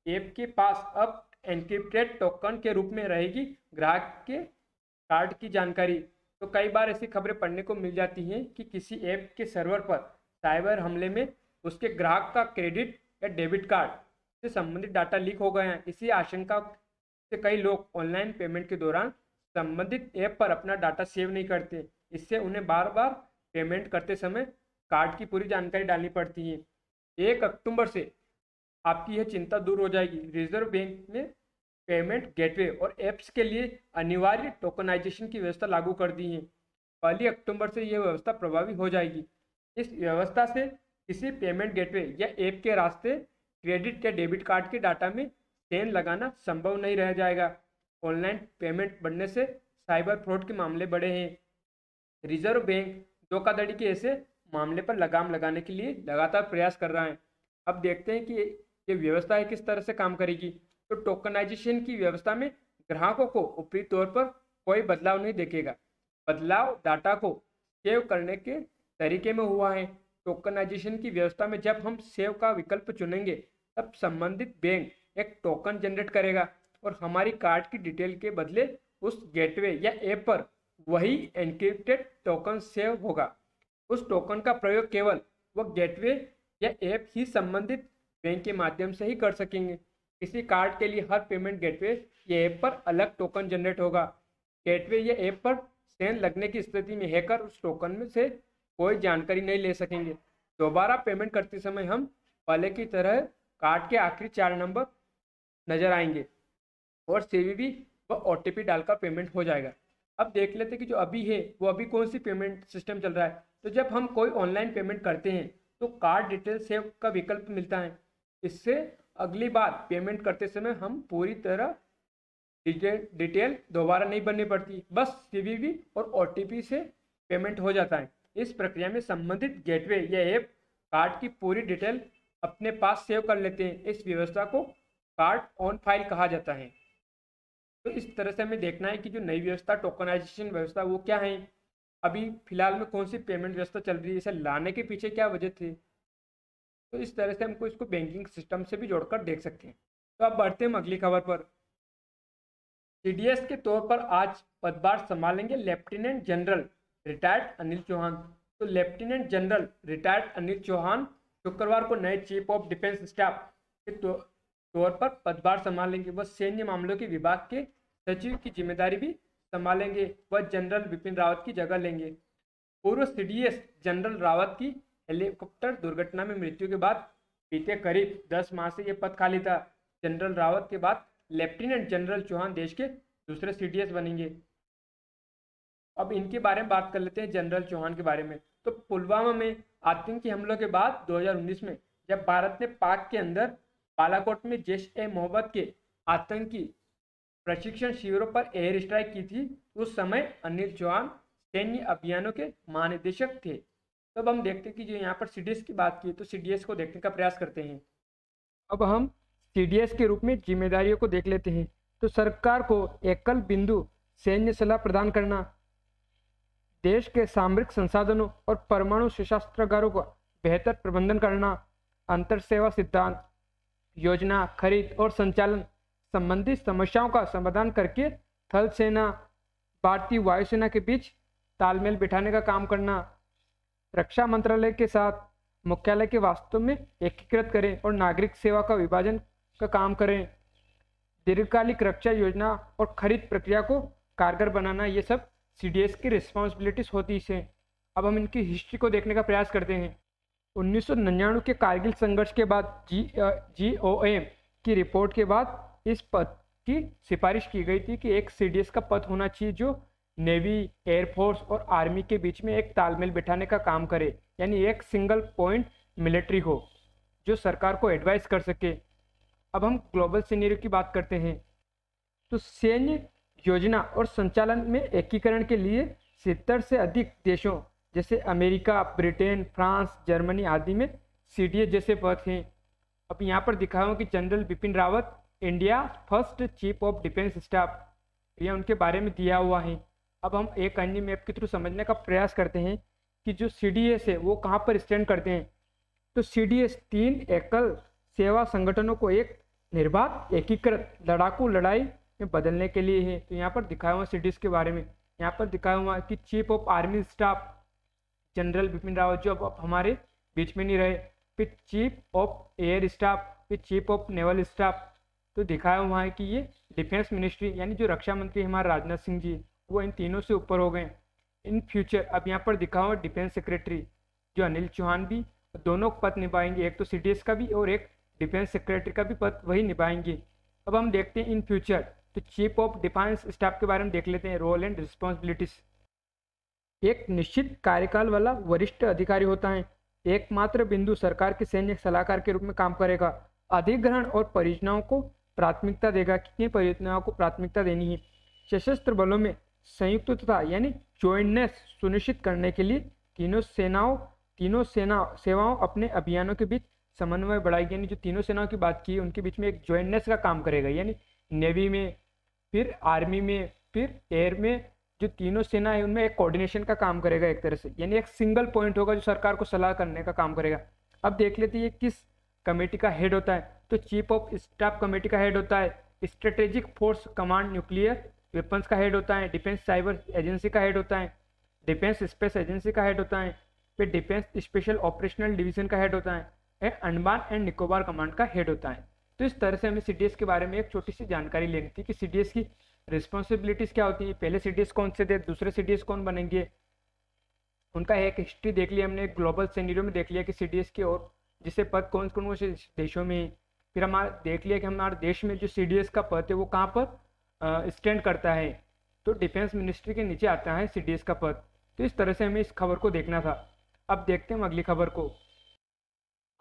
ऐप के पास अब एनक्रिप्टेड टोकन के रूप में रहेगी ग्राहक के कार्ड की जानकारी। तो कई बार ऐसी खबरें पढ़ने को मिल जाती हैं कि किसी ऐप के सर्वर पर साइबर हमले में उसके ग्राहक का क्रेडिट या डेबिट कार्ड से संबंधित डाटा लीक हो गए हैं। इसी आशंका से कई लोग ऑनलाइन पेमेंट के दौरान संबंधित ऐप पर अपना डाटा सेव नहीं करते। इससे उन्हें बार बार पेमेंट करते समय कार्ड की पूरी जानकारी डालनी पड़ती है। 1 अक्टूबर से आपकी यह चिंता दूर हो जाएगी। रिजर्व बैंक ने पेमेंट गेटवे और ऐप्स के लिए अनिवार्य टोकनाइजेशन की व्यवस्था लागू कर दी है। 1 अक्टूबर से यह व्यवस्था प्रभावी हो जाएगी। इस व्यवस्था से किसी पेमेंट गेटवे या ऐप के रास्ते क्रेडिट या डेबिट कार्ड के डाटा में चेन लगाना संभव नहीं रह जाएगा। ऑनलाइन पेमेंट बढ़ने से साइबर फ्रॉड के मामले बढ़े हैं। रिजर्व बैंक धोखाधड़ी के ऐसे मामले पर लगाम लगाने के लिए लगातार प्रयास कर रहा है। अब देखते हैं कि ये व्यवस्था है किस तरह से काम करेगी। तो टोकनाइजेशन की व्यवस्था में ग्राहकों को ऊपरी तौर पर कोई बदलाव नहीं दिखेगा। बदलाव डाटा को सेव करने के तरीके में हुआ है। टोकनाइजेशन की व्यवस्था में जब हम सेव का विकल्प चुनेंगे तब संबंधित बैंक एक टोकन जनरेट करेगा और हमारी कार्ड की डिटेल के बदले उस गेटवे या ऐप पर वही एनक्रिप्टेड टोकन सेव होगा। उस टोकन का प्रयोग केवल वह गेटवे या ऐप ही संबंधित बैंक के माध्यम से ही कर सकेंगे। किसी कार्ड के लिए हर पेमेंट गेटवे या ऐप पर अलग टोकन जनरेट होगा। गेटवे या ऐप पर सेल लगने की स्थिति में हैकर उस टोकन में से कोई जानकारी नहीं ले सकेंगे। दोबारा पेमेंट करते समय हम पहले की तरह कार्ड के आखिरी 4 नंबर नजर आएंगे और सीवीवी व ओटीपी डालकर पेमेंट हो जाएगा। अब देख लेते कि जो अभी है वो अभी कौन सी पेमेंट सिस्टम चल रहा है। तो जब हम कोई ऑनलाइन पेमेंट करते हैं तो कार्ड डिटेल सेव का विकल्प मिलता है। इससे अगली बार पेमेंट करते समय हम पूरी तरह डिटेल दोबारा नहीं भरनी पड़ती, बस सीवीवी और ओटीपी से पेमेंट हो जाता है। इस प्रक्रिया में संबंधित गेटवे या ऐप कार्ड की पूरी डिटेल अपने पास सेव कर लेते हैं। इस व्यवस्था को कार्ड ऑन फाइल कहा जाता है। तो इस तरह से हमें देखना है कि जो नई व्यवस्था टोकनाइजेशन व्यवस्था वो क्या है, अभी फिलहाल में कौन सी पेमेंट व्यवस्था चल रही है, इसे लाने के पीछे क्या वजह थी। तो इस तरह से हमको इसको बैंकिंग सिस्टम से भी जोड़कर देख सकते हैं। तो अब बढ़ते हैं अगली खबर पर। सीडीएस के तौर पर आज पदभार संभालेंगे lieutenant general retired Anil Chauhan. तो lieutenant general retired Anil Chauhan शुक्रवार को नए चीफ ऑफ डिफेंस स्टाफ के तौर पर पदभार संभालेंगे। वह सैन्य मामलों के विभाग के सचिव की जिम्मेदारी भी संभालेंगे। वह जनरल बिपिन रावत की जगह लेंगे। पूर्व सीडीएस जनरल रावत की हेलीकॉप्टर दुर्घटना में मृत्यु के बाद बीते करीब 10 माह से यह पद खाली था। जनरल रावत के बाद लेफ्टिनेंट जनरल चौहान देश के दूसरे सीडीएस बनेंगे। अब इनके बारे में बात कर लेते हैं, जनरल चौहान के बारे में। तो पुलवामा में आतंकी हमलों के बाद 2019 में जब भारत ने पाक के अंदर बालाकोट में जैश-ए-मोहम्मद के आतंकी प्रशिक्षण शिविरों पर एयर स्ट्राइक की थी, उस समय अनिल चौहान सैन्य अभियानों के महानिदेशक थे। तब हम देखते हैं कि जो यहाँ पर सीडीएस की बात की, तो सीडीएस को देखने का प्रयास करते हैं। अब हम सीडीएस के रूप में जिम्मेदारियों को देख लेते हैं। तो सरकार को एकल बिंदु सैन्य सलाह प्रदान करना, देश के सामरिक संसाधनों और परमाणु शस्त्रागारों का बेहतर प्रबंधन करना, अंतर सेवा सिद्धांत, योजना, खरीद और संचालन संबंधी समस्याओं का समाधान करके थल सेना, भारतीय वायुसेना के बीच तालमेल बिठाने का काम करना, रक्षा मंत्रालय के साथ मुख्यालय के वास्तव में एकीकृत करें और नागरिक सेवा का विभाजन का काम करें, दीर्घकालिक रक्षा योजना और खरीद प्रक्रिया को कारगर बनाना, ये सब सीडीएस की रिस्पॉन्सिबिलिटीज होती है। अब हम इनकी हिस्ट्री को देखने का प्रयास करते हैं। 1999 के कारगिल संघर्ष के बाद GOM की रिपोर्ट के बाद इस पद की सिफारिश की गई थी कि एक सीडीएस का पद होना चाहिए जो नेवी, एयरफोर्स और आर्मी के बीच में एक तालमेल बिठाने का काम करे, यानी एक सिंगल पॉइंट मिलिट्री हो जो सरकार को एडवाइस कर सके। अब हम ग्लोबल सिनेरियो की बात करते हैं। तो सैन्य योजना और संचालन में एकीकरण के लिए 70 से अधिक देशों जैसे अमेरिका, ब्रिटेन, फ्रांस, जर्मनी आदि में सीडीएस जैसे पद हैं। अब यहाँ पर दिखा हूँ कि general Bipin Rawat India first chief of defence staff, यह उनके बारे में दिया हुआ है। अब हम एक अन्य मैप के थ्रू समझने का प्रयास करते हैं कि जो सीडीएस है वो कहाँ पर स्टैंड करते हैं। तो सीडीएस 3 एकल सेवा संगठनों को एक निर्बाध एकीकृत लड़ाकू लड़ाई में बदलने के लिए है। तो यहाँ पर दिखाया हुआ सीडीएस के बारे में, यहाँ पर दिखाया हुआ कि chief of army staff general Bipin Rawat जो अब हमारे बीच में नहीं रहे, फिर चीफ ऑफ एयर स्टाफ, फिर चीफ ऑफ नेवल स्टाफ। तो दिखाया हुआ है कि ये डिफेंस मिनिस्ट्री यानी जो रक्षा मंत्री हमारे राजनाथ सिंह जी वो इन तीनों से ऊपर हो गए इन फ्यूचर। अब यहाँ पर दिखा हुआ डिफेंस सेक्रेटरी जो अनिल चौहान भी दोनों पद निभाएंगे, एक तो सीडीएस का भी और एक डिफेंस सेक्रेटरी का भी पद वही निभाएंगे। अब हम देखते हैं इन फ्यूचर, तो चीफ ऑफ डिफेंस स्टाफ के बारे में देख लेते हैं। रोल एंड रिस्पॉन्सिबिलिटीज, एक निश्चित कार्यकाल वाला वरिष्ठ अधिकारी होता है, एकमात्र बिंदु सरकार के सैन्य सलाहकार के रूप में काम करेगा, अधिग्रहण और परियोजनाओं को प्राथमिकता देगा कि किन परियोजनाओं को प्राथमिकता देनी है। सशस्त्र बलों में संयुक्तता यानी जॉइंटनेस सुनिश्चित करने के लिए तीनों सेवाओं अपने अभियानों के बीच समन्वय बढ़ाएगी, यानी जो तीनों सेनाओं की बात की उनके बीच में एक जॉइंटनेस का काम करेगा, यानी नेवी में, फिर आर्मी में, फिर एयर में, जो तीनों सेना है उनमें एक कोऑर्डिनेशन का काम करेगा एक तरह से, यानी एक सिंगल पॉइंट होगा जो सरकार को सलाह करने का काम करेगा। अब देख लेते हैं ये किस कमेटी का हेड होता है। तो चीफ ऑफ स्टाफ कमेटी का हेड होता है, strategic force command nuclear weapons का हेड होता है, डिफेंस साइबर एजेंसी का हेड होता है, डिफेंस स्पेस एजेंसी का हेड होता है, फिर डिफेंस स्पेशल ऑपरेशनल डिवीजन का हेड होता है, अंडमान एंड निकोबार कमांड का हेड होता है। तो इस तरह से हमें सीडीएस के बारे में एक छोटी सी जानकारी लेनी थी कि सीडीएस की रिस्पॉन्सिबिलिटीज क्या होती हैं, पहले सिटीज कौन से थे, दूसरे सिटीज कौन बनेंगे, उनका एक हिस्ट्री देख लिया हमने, ग्लोबल सिनेरियो में देख लिया कि सिटीज के और जिससे पद कौन कौन से देशों में, फिर हमारा देख लिया कि हमारे देश में जो सीडीएस का पद है वो कहाँ पर स्टैंड करता है, तो डिफेंस मिनिस्ट्री के नीचे आता है सीडीएस का पद। तो इस तरह से हमें इस खबर को देखना था। अब देखते हैं हम अगली खबर को।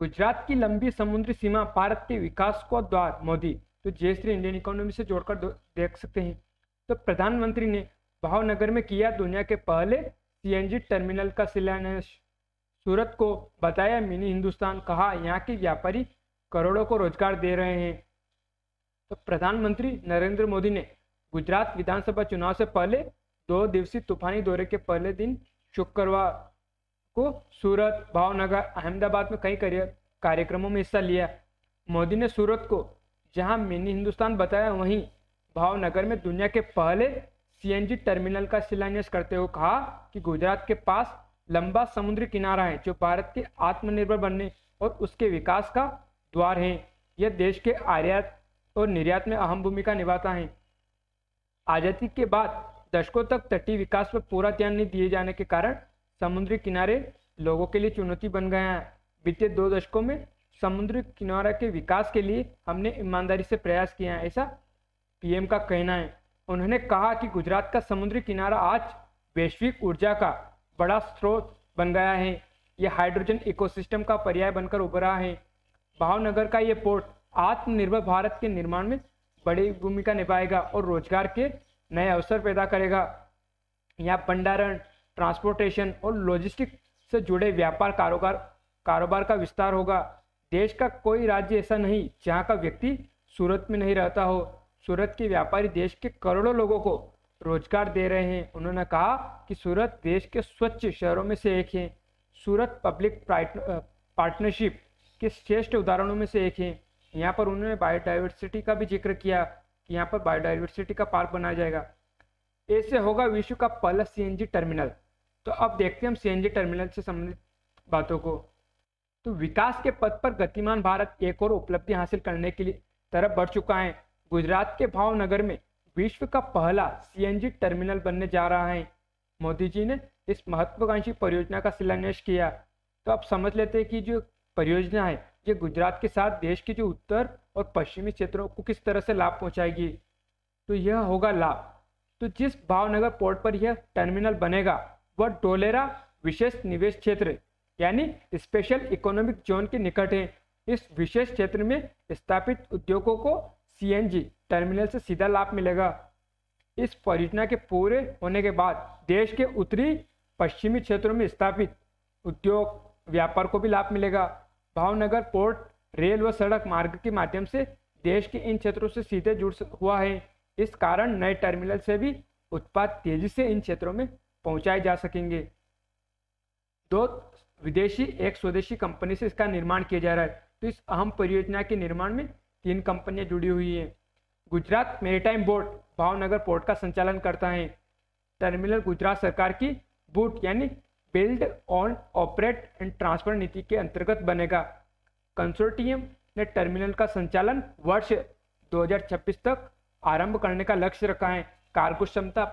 गुजरात की लंबी समुद्री सीमा भारत के विकास को द्वार, मोदी। तो जय इंडियन इकोनॉमी से जोड़कर देख सकते हैं। तो प्रधानमंत्री ने भावनगर में किया दुनिया के पहले सीएनजी टर्मिनल का शिलान्यास। सूरत को बताया मिनी हिंदुस्तान, कहा यहाँ के व्यापारी करोड़ों को रोजगार दे रहे हैं। तो प्रधानमंत्री नरेंद्र मोदी ने गुजरात विधानसभा चुनाव से पहले 2 दिवसीय तूफानी दौरे के पहले दिन शुक्रवार को सूरत, भावनगर, अहमदाबाद में कई कार्यक्रमों में हिस्सा लिया। मोदी ने सूरत को जहां मिनी हिंदुस्तान बताया, वहीं भावनगर में दुनिया के पहले सीएनजी टर्मिनल का शिलान्यास करते हुए कहा कि गुजरात के पास लंबा समुद्री किनारा है जो भारत के आत्मनिर्भर बनने और उसके विकास का द्वार है। यह देश के आयात और निर्यात में अहम भूमिका निभाता है। आजादी के बाद दशकों तक तटीय विकास पर पूरा ध्यान नहीं दिए जाने के कारण समुद्री किनारे लोगों के लिए चुनौती बन गए हैं। बीते 2 दशकों में समुद्री किनारे के विकास के लिए हमने ईमानदारी से प्रयास किया है, ऐसा पीएम का कहना है। उन्होंने कहा कि गुजरात का समुद्री किनारा आज वैश्विक ऊर्जा का बड़ा स्रोत बन गया है। यह हाइड्रोजन इकोसिस्टम का पर्याय बनकर उभरा है। भावनगर का ये पोर्ट आत्मनिर्भर भारत के निर्माण में बड़ी भूमिका निभाएगा और रोजगार के नए अवसर पैदा करेगा। यहाँ भंडारण, ट्रांसपोर्टेशन और लॉजिस्टिक से जुड़े व्यापार कारोबार का विस्तार होगा। देश का कोई राज्य ऐसा नहीं जहाँ का व्यक्ति सूरत में नहीं रहता हो। सूरत के व्यापारी देश के करोड़ों लोगों को रोजगार दे रहे हैं। उन्होंने कहा कि सूरत देश के स्वच्छ शहरों में से एक है। सूरत पब्लिक पार्टनरशिप के श्रेष्ठ उदाहरणों में से एक है। यहाँ पर उन्होंने बायोडाइवर्सिटी का भी जिक्र किया कि यहाँ पर बायोडाइवर्सिटी का पार्क बनाया जाएगा। ऐसे होगा विश्व का पहला सीएनजी टर्मिनल। तो अब देखते हैं हम सीएनजी टर्मिनल से संबंधित बातों को। तो विकास के पथ पर गतिमान भारत एक और उपलब्धि हासिल करने के लिए तरफ बढ़ चुका है। गुजरात के भावनगर में विश्व का पहला सीएनजी टर्मिनल बनने जा रहा है। मोदी जी ने इस महत्वाकांक्षी परियोजना का शिलान्यास किया। तो आप समझ लेते हैं कि जो परियोजना है ये गुजरात के साथ देश के जो उत्तर और पश्चिमी क्षेत्रों को किस तरह से लाभ पहुंचाएगी। तो यह होगा लाभ। तो जिस भावनगर पोर्ट पर यह टर्मिनल बनेगा वह डोलेरा विशेष निवेश क्षेत्र यानी स्पेशल इकोनॉमिक जोन के निकट है। इस विशेष क्षेत्र में स्थापित उद्योगों को सीएनजी टर्मिनल से सीधा लाभ मिलेगा। इस परियोजना के पूरे होने के बाद देश के उत्तरी पश्चिमी क्षेत्रों में स्थापित उद्योग व्यापार को भी लाभ मिलेगा। भावनगर पोर्ट रेल व सड़क मार्ग के माध्यम से देश के इन क्षेत्रों से सीधे जुड़ हुआ है। इस कारण नए टर्मिनल से भी उत्पाद तेजी से इन क्षेत्रों में पहुंचाए जा सकेंगे। 2 विदेशी एक स्वदेशी कंपनी से इसका निर्माण किया जा रहा है। तो इस अहम परियोजना के निर्माण में 3 कंपनियां जुड़ी हुई हैं। Gujarat maritime board Bhavnagar port का संचालन करता है। टर्मिनल गुजरात सरकार की बूट यानी build on operate and transfer नीति के अंतर्गत बनेगा। कंसोर्टियम ने टर्मिनल का संचालन वर्ष 2026 तक आरंभ करने का लक्ष्य रखा है। कार्गो क्षमता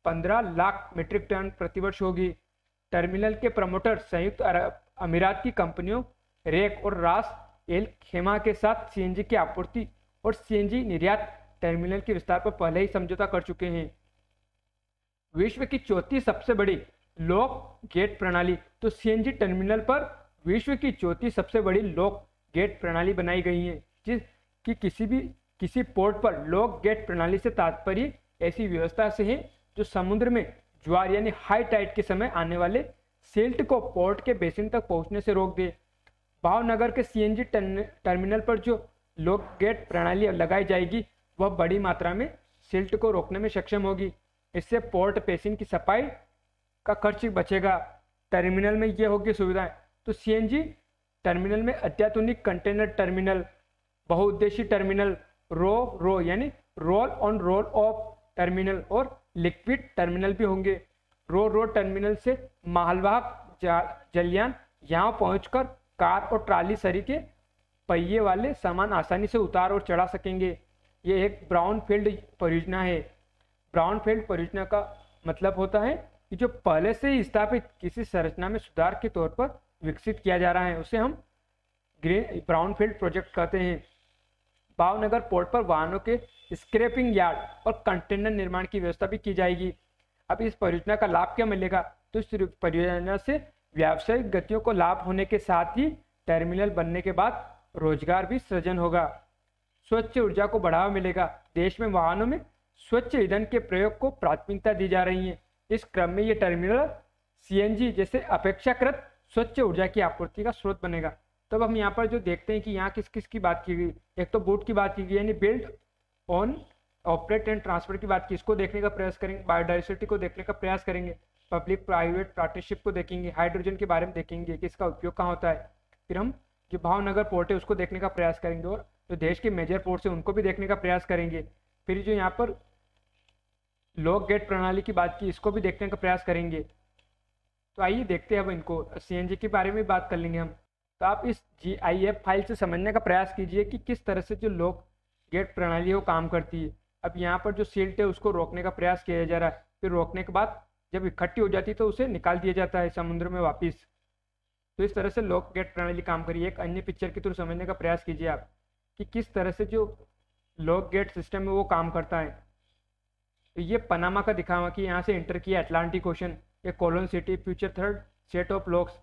15 लाख मीट्रिक टन प्रतिवर्ष होगी। टर्मिनल के प्रमोटर संयुक्त अरब अमीरात की कंपनियों रेक और रास एल खेमा के साथ सीएनजी की आपूर्ति और सीएनजी निर्यात टर्मिनल के विस्तार पर पहले ही समझौता कर चुके हैं। विश्व की 4थी सबसे बड़ी लॉक गेट प्रणाली। तो सीएनजी टर्मिनल पर विश्व की 4थी सबसे बड़ी लॉक गेट प्रणाली बनाई गई है। जिसकी किसी पोर्ट पर लॉक गेट प्रणाली से तात्पर्य ऐसी व्यवस्था से है जो समुद्र में ज्वार यानी हाई टाइड के समय आने वाले सिल्ट को पोर्ट के बेसिन तक पहुंचने से रोक दे। भावनगर के सीएनजी टर्मिनल पर जो लॉक गेट प्रणाली लगाई जाएगी वह बड़ी मात्रा में सिल्ट को रोकने में सक्षम होगी। इससे पोर्ट बेसिन की सफाई का खर्च बचेगा। टर्मिनल में ये होगी सुविधाएं। तो सीएनजी टर्मिनल में अत्याधुनिक कंटेनर टर्मिनल, बहुउद्देशीय टर्मिनल, रो यानी roll on roll of terminal और लिक्विड टर्मिनल भी होंगे। रो टर्मिनल से मालवाहक जलयान यहाँ पहुंचकर कार और ट्राली सरी के पहिए वाले सामान आसानी से उतार और चढ़ा सकेंगे। ये एक ब्राउनफील्ड परियोजना है। ब्राउनफील्ड परियोजना का मतलब होता है कि जो पहले से ही स्थापित किसी संरचना में सुधार के तौर पर विकसित किया जा रहा है, उसे हम ग्रीन ब्राउनफील्ड प्रोजेक्ट कहते हैं। भावनगर पोर्ट पर वाहनों के स्क्रैपिंग यार्ड और कंटेनर निर्माण की व्यवस्था भी की जाएगी। अब इस परियोजना का लाभ क्या मिलेगा? तो इस परियोजना से व्यावसायिक गतियों को लाभ होने के साथ ही टर्मिनल बनने के बाद रोजगार भी सृजन होगा। स्वच्छ ऊर्जा को बढ़ावा मिलेगा। देश में वाहनों में स्वच्छ ईंधन के प्रयोग को प्राथमिकता दी जा रही है। इस क्रम में ये टर्मिनल सीएनजी जैसे अपेक्षाकृत स्वच्छ ऊर्जा की आपूर्ति का स्रोत बनेगा। तो अब हम यहाँ पर जो देखते हैं कि यहाँ किस किस की बात की गई, एक तो बोट की बात की गई, यानी build on operate and transfer की बात की, इसको देखने का प्रयास करेंगे। बायोडाइवर्सिटी को देखने का प्रयास करेंगे। पब्लिक प्राइवेट पार्टनरशिप को देखेंगे। हाइड्रोजन के बारे में देखेंगे कि इसका उपयोग कहाँ होता है। फिर हम जो भावनगर पोर्ट है उसको देखने का प्रयास करेंगे, और जो देश के मेजर पोर्ट्स हैं उनको भी देखने का प्रयास करेंगे। फिर जो यहाँ पर लॉक गेट प्रणाली की बात की, इसको भी देखने का प्रयास करेंगे। तो आइए देखते हैं अब इनको। सीएनजी के बारे में बात कर लेंगे हम। तो आप इस GIF फाइल से समझने का प्रयास कीजिए कि किस तरह से जो लॉक गेट प्रणाली है वो काम करती है। अब यहाँ पर जो सिल्ट है उसको रोकने का प्रयास किया जा रहा है। फिर रोकने के बाद जब इकट्ठी हो जाती है तो उसे निकाल दिया जाता है समुद्र में वापस। तो इस तरह से लॉक गेट प्रणाली काम करिए। एक अन्य पिक्चर के थ्रू समझने का प्रयास कीजिए आप कि किस तरह से जो लॉक गेट सिस्टम है वो काम करता है। तो ये पनामा का दिखा हुआ कि यहाँ से एंटर किया अटलांटिक ओशन, ये Colon city, future third set of locks.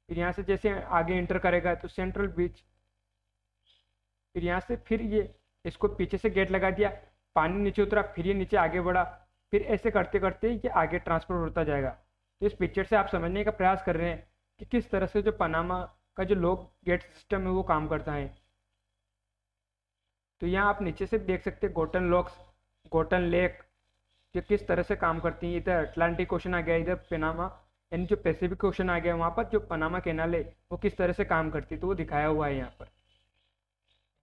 फिर यहाँ से जैसे आगे एंटर करेगा तो सेंट्रल बीच। फिर यहाँ से फिर ये इसको पीछे से गेट लगा दिया, पानी नीचे उतरा, फिर ये नीचे आगे बढ़ा, फिर ऐसे करते करते ये आगे ट्रांसफर होता जाएगा। तो इस पिक्चर से आप समझने का प्रयास कर रहे हैं कि किस तरह से जो पनामा का जो लॉक गेट सिस्टम है वो काम करता है। तो यहाँ आप नीचे से देख सकते हैं गोटन लॉक्स, गोटन लेक, जो किस तरह से काम करती हैं। इधर अटलांटिक ओशन आ गया, इधर पनामा यानी जो पैसिफिक ओशन आ गया, वहाँ पर जो पनामा कैनाल है वो किस तरह से काम करती है, तो वो दिखाया हुआ है यहाँ पर।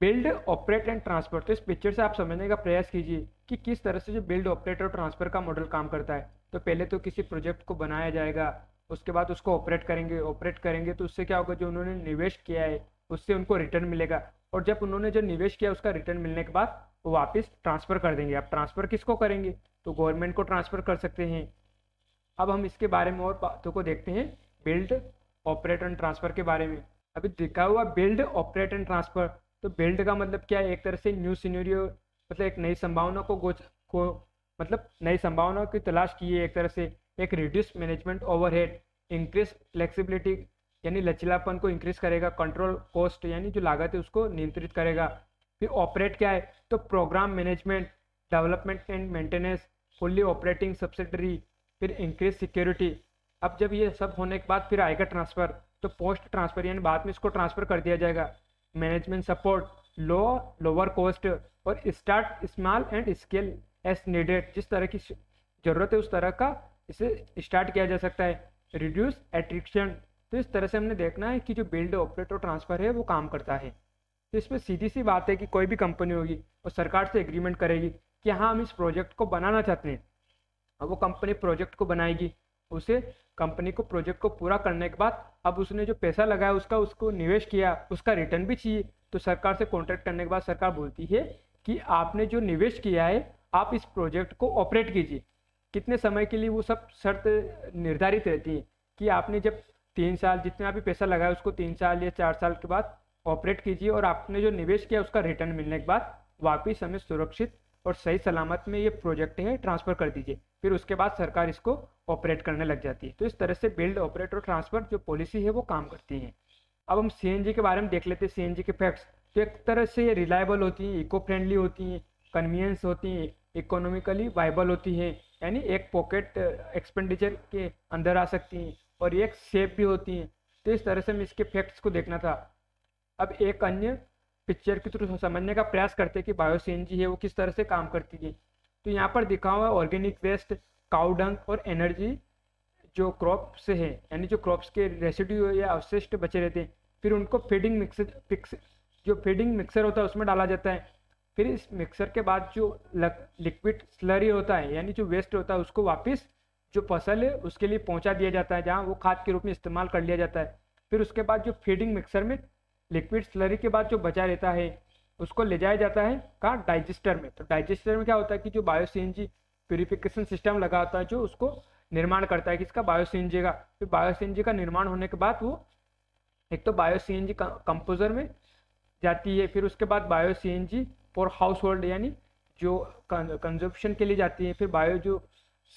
Build operate and transfer. तो इस पिक्चर से आप समझने का प्रयास कीजिए कि किस तरह से जो बिल्ड ऑपरेट और ट्रांसफर का मॉडल काम करता है। तो पहले तो किसी प्रोजेक्ट को बनाया जाएगा, उसके बाद उसको ऑपरेट करेंगे तो उससे क्या होगा, जो उन्होंने निवेश किया है उससे उनको रिटर्न मिलेगा, और जब उन्होंने जो निवेश किया उसका रिटर्न मिलने के बाद वो वापस ट्रांसफर कर देंगे। अब ट्रांसफर किसको करेंगे, तो गवर्नमेंट को ट्रांसफर कर सकते हैं। अब हम इसके बारे में और बातों को देखते हैं, बिल्ड ऑपरेट एंड ट्रांसफर के बारे में। अभी दिखा हुआ बिल्ड ऑपरेट एंड ट्रांसफर, तो बिल्ड का मतलब क्या है, एक तरह से न्यू सिनेरियो, मतलब एक नई संभावना मतलब नई संभावनाओं की तलाश की है एक तरह से। एक reduce management overhead, increase flexibility यानी लचीलापन को इंक्रीज करेगा, कंट्रोल कॉस्ट यानी जो लागत है उसको नियंत्रित करेगा। फिर ऑपरेट क्या है, तो programme management, development and maintenance, fully operating subsidiary, फिर इंक्रीज सिक्योरिटी। अब जब ये सब होने के बाद फिर आएगा ट्रांसफर, तो पोस्ट ट्रांसफर यानी बाद में इसको ट्रांसफर कर दिया जाएगा। मैनेजमेंट सपोर्ट, लोअर कॉस्ट, और start small and scale as needed, जिस तरह की जरूरत है उस तरह का इसे स्टार्ट किया जा सकता है। रिड्यूस एट्रिक्शन, तो इस तरह से हमने देखना है कि जो बिल्ड ऑपरेट और ट्रांसफर है वो काम करता है। तो इसमें सीधी सी बात है कि कोई भी कंपनी होगी और सरकार से एग्रीमेंट करेगी कि हाँ हम इस प्रोजेक्ट को बनाना चाहते हैं, अब वो कंपनी प्रोजेक्ट को बनाएगी, उसे कंपनी को प्रोजेक्ट को पूरा करने के बाद अब उसने जो पैसा लगाया उसको निवेश किया उसका रिटर्न भी चाहिए। तो सरकार से कॉन्ट्रैक्ट करने के बाद सरकार बोलती है कि आपने जो निवेश किया है आप इस प्रोजेक्ट को ऑपरेट कीजिए। कितने समय के लिए, वो सब शर्त निर्धारित रहती है कि आपने जब 3 साल जितना भी पैसा लगाया उसको 3 साल या 4 साल के बाद ऑपरेट कीजिए, और आपने जो निवेश किया उसका रिटर्न मिलने के बाद वापस हमें सुरक्षित और सही सलामत में ये प्रोजेक्ट है ट्रांसफ़र कर दीजिए। फिर उसके बाद सरकार इसको ऑपरेट करने लग जाती है। तो इस तरह से बिल्ड ऑपरेट और ट्रांसफ़र जो पॉलिसी है वो काम करती है। अब हम सीएनजी के बारे में देख लेते हैं। सीएनजी के फैक्ट्स, तो एक तरह से ये रिलायबल होती हैं, इको फ्रेंडली होती हैं, कन्वीनियंस होती हैं, इकोनॉमिकली वाइबल होती हैं, यानी एक पॉकेट एक्सपेंडिचर के अंदर आ सकती हैं, और ये एक सेफ भी होती हैं। तो इस तरह से हमें इसके फैक्ट्स को देखना था। अब एक अन्य पिक्चर के थ्रू समझने का प्रयास करते हैं कि बायो सीएनजी है वो किस तरह से काम करती है। तो यहाँ पर दिखा हुआ है ऑर्गेनिक वेस्ट, काउ डंग और एनर्जी जो क्रॉप से है, यानी जो क्रॉप्स के रेसिड्यू या अवशिष्ट बचे रहते हैं, फिर उनको फीडिंग मिक्सर होता है उसमें डाला जाता है। फिर इस मिक्सर के बाद जो लिक्विड स्लरी होता है यानी जो वेस्ट होता है उसको वापस जो फसल है उसके लिए पहुंचा दिया जाता है, जहां वो खाद के रूप में इस्तेमाल कर लिया जाता है। फिर उसके बाद जो फीडिंग मिक्सर में लिक्विड स्लरी के बाद जो बचा रहता है उसको ले जाया जाता है कहाँ, डाइजेस्टर में। तो डाइजेस्टर में क्या होता है कि जो बायो सीएनजी प्यूरिफिकेशन सिस्टम लगा होता है जो उसको निर्माण करता है किसका, बायो सीएनजी का। फिर बायो सीएनजी का निर्माण होने के बाद वो एक तो बायो सीएनजी कंपोजर में जाती है, फिर उसके बाद bio CNG for house hold यानी जो कंजप्शन के लिए जाती है, फिर बायो जो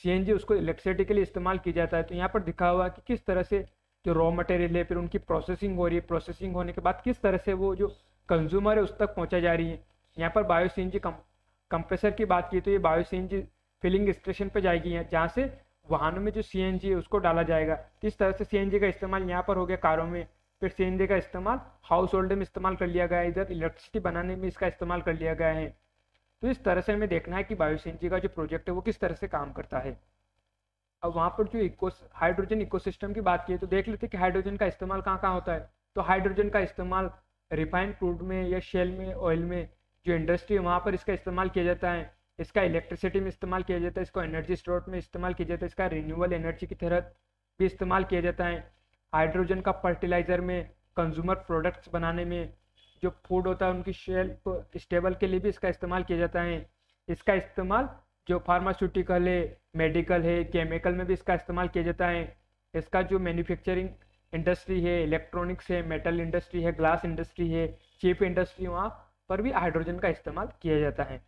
सीएनजी उसको इलेक्ट्रिसिटी के लिए इस्तेमाल किया जाता है। तो यहाँ पर दिखा हुआ है कि किस तरह से जो रॉ मटेरियल है फिर उनकी प्रोसेसिंग हो रही है, प्रोसेसिंग होने के बाद किस तरह से वो जो कंज्यूमर है उस तक पहुँचा जा रही है। यहाँ पर बायो सीएनजी कंप्रेसर की बात की तो ये बायो सीएनजी फिलिंग स्टेशन पर जाएगी जहाँ से वाहनों में जो सीएनजी है उसको डाला जाएगा। तो इस तरह से सीएनजी का इस्तेमाल यहाँ पर हो गया कारों में, फिर सीएनजी का इस्तेमाल हाउस होल्ड में इस्तेमाल कर लिया गया है, इधर इलेक्ट्रिसिटी बनाने में इसका इस्तेमाल कर लिया गया है। तो इस तरह से हमें देखना है कि बायो सीएनजी का जो प्रोजेक्ट है वो किस तरह से काम करता है। अब वहाँ पर जो हाइड्रोजन इकोसिस्टम की बात की तो देख लेते हैं कि हाइड्रोजन का इस्तेमाल कहाँ कहाँ होता है। तो हाइड्रोजन का इस्तेमाल रिफाइंड क्रूड में या शेल में, ऑयल में जो इंडस्ट्री है वहाँ पर इसका इस्तेमाल किया जाता है। इसका इलेक्ट्रिसिटी में इस्तेमाल किया जाता है, इसको एनर्जी स्टोर में इस्तेमाल किया जाता है, इसका रिन्यूएबल एनर्जी की तरह भी इस्तेमाल किया जाता है। हाइड्रोजन का फर्टिलाइजर में, कंज्यूमर प्रोडक्ट्स बनाने में, जो फूड होता है उनकी शेल्फ स्टेबल के लिए भी इसका इस्तेमाल किया जाता है। इसका इस्तेमाल जो फार्मास्यूटिकल है, मेडिकल है, केमिकल में भी इसका इस्तेमाल किया जाता है। इसका जो मैन्युफैक्चरिंग इंडस्ट्री है, इलेक्ट्रॉनिक्स है, मेटल इंडस्ट्री है, ग्लास इंडस्ट्री है, चिप इंडस्ट्री, वहाँ पर भी हाइड्रोजन का इस्तेमाल किया जाता है।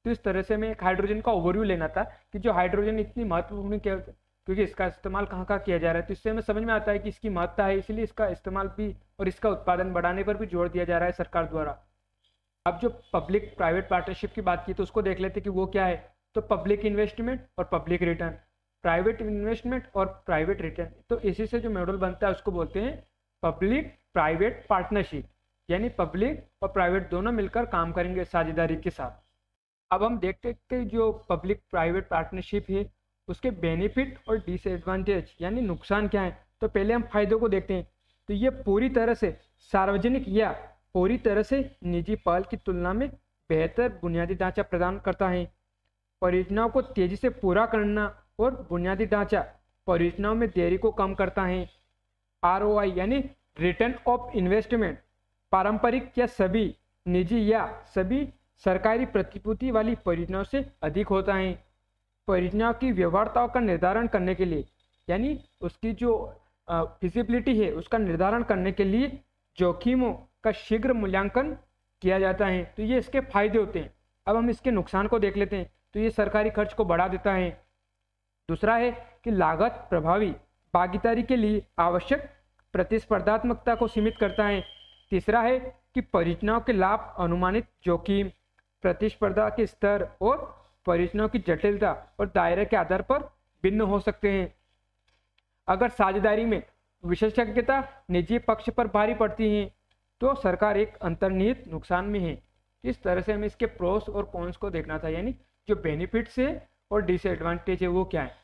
तो इस तरह से हमें एक हाइड्रोजन का ओवरव्यू लेना था कि जो हाइड्रोजन इतनी महत्वपूर्ण क्या, क्योंकि इसका इस्तेमाल कहाँ कहाँ किया जा रहा है। तो इससे हमें समझ में आता है कि इसकी महत्ता है, इसलिए इसका इस्तेमाल भी और इसका उत्पादन बढ़ाने पर भी जोर दिया जा रहा है सरकार द्वारा। अब जो पब्लिक प्राइवेट पार्टनरशिप की बात की तो उसको देख लेते कि वो क्या है। तो पब्लिक इन्वेस्टमेंट और पब्लिक रिटर्न, प्राइवेट इन्वेस्टमेंट और प्राइवेट रिटर्न, तो इसी से जो मॉडल बनता है उसको बोलते हैं पब्लिक प्राइवेट पार्टनरशिप, यानी पब्लिक और प्राइवेट दोनों मिलकर काम करेंगे साझेदारी के साथ। अब हम देखते हैं जो पब्लिक प्राइवेट पार्टनरशिप है उसके बेनिफिट और डिसएडवांटेज यानी नुकसान क्या है। तो पहले हम फायदों को देखते हैं। तो ये पूरी तरह से सार्वजनिक या पूरी तरह से निजी पहल की तुलना में बेहतर बुनियादी ढांचा प्रदान करता है। परियोजनाओं को तेजी से पूरा करना और बुनियादी ढांचा परियोजनाओं में देरी को कम करता है। ROI यानी रिटर्न ऑफ इन्वेस्टमेंट पारंपरिक या सभी निजी या सभी सरकारी प्रतिभूति वाली परियोजनाओं से अधिक होता है। परियोजनाओं की व्यवहार्यता का निर्धारण करने के लिए यानी उसकी जो फिजिबिलिटी है उसका निर्धारण करने के लिए जोखिमों का शीघ्र मूल्यांकन किया जाता है। तो ये इसके फायदे होते हैं। अब हम इसके नुकसान को देख लेते हैं। तो ये सरकारी खर्च को बढ़ा देता है। दूसरा है कि लागत प्रभावी भागीदारी के लिए आवश्यक प्रतिस्पर्धात्मकता को सीमित करता है। तीसरा है कि परियोजनाओं के लाभ अनुमानित जोखिम, प्रतिस्पर्धा के स्तर और परियोजनाओं की जटिलता और दायरे के आधार पर भिन्न हो सकते हैं। अगर साझेदारी में विशेषज्ञता निजी पक्ष पर भारी पड़ती है तो सरकार एक अंतर्निहित नुकसान में है। इस तरह से हमें इसके प्रोस और कॉन्स को देखना था, यानी जो बेनिफिट्स है और डिसएडवांटेज है वो क्या है।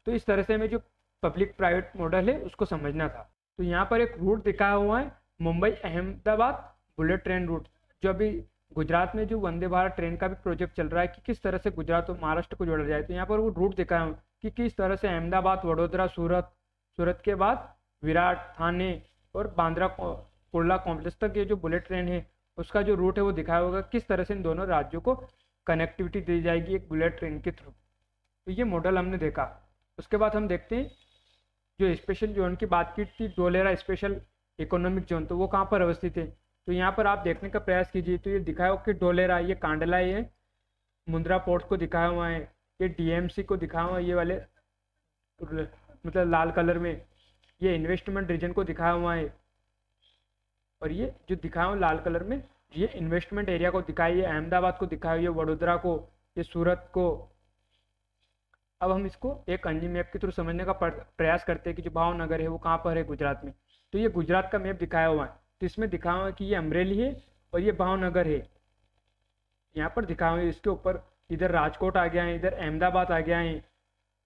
तो इस तरह से हमें जो पब्लिक प्राइवेट मॉडल है उसको समझना था। तो यहाँ पर एक रूट दिखाया हुआ है, Mumbai Ahmedabad bullet train route, जो अभी गुजरात में जो वंदे भारत ट्रेन का भी प्रोजेक्ट चल रहा है कि किस तरह से गुजरात और महाराष्ट्र को जोड़ा जाए। तो यहाँ पर वो रूट दिखाया हुआ कि किस तरह से अहमदाबाद, वडोदरा, सूरत के बाद विराट, थाने और बांद्रा कुर्ला कॉम्प्लेक्स तक ये जो बुलेट ट्रेन है उसका जो रूट है वो दिखाया होगा, किस तरह से इन दोनों राज्यों को कनेक्टिविटी दी जाएगी एक बुलेट ट्रेन के थ्रू। तो ये मॉडल हमने देखा। उसके बाद हम देखते हैं जो स्पेशल जोन की बात की थी, डोलेरा स्पेशल इकोनॉमिक जोन, तो वो कहाँ पर अवस्थित है। तो यहाँ पर आप देखने का प्रयास कीजिए। तो ये दिखाया हो कि डोलेरा, ये कांडला, ये मुंद्रा पोर्ट को दिखाया हुआ है, ये DMC को दिखाया हुआ है, ये वाले मतलब लाल कलर में ये इन्वेस्टमेंट रीजन को दिखाया हुआ है, और ये जो दिखाया हुआ लाल कलर में ये इन्वेस्टमेंट एरिया को दिखाया, ये अहमदाबाद को दिखाया, ये वडोदरा को, ये सूरत को। अब हम इसको एक अंजी मैप के थ्रू समझने का प्रयास करते हैं कि जो भावनगर है वो कहाँ पर है, गुजरात में। तो ये गुजरात का मैप दिखाया हुआ है। तो इसमें दिखाया हुआ है कि ये अमरेली है और ये भावनगर है, यहाँ पर दिखाया हुआ है। इसके ऊपर इधर राजकोट आ गया है, इधर अहमदाबाद आ गया है,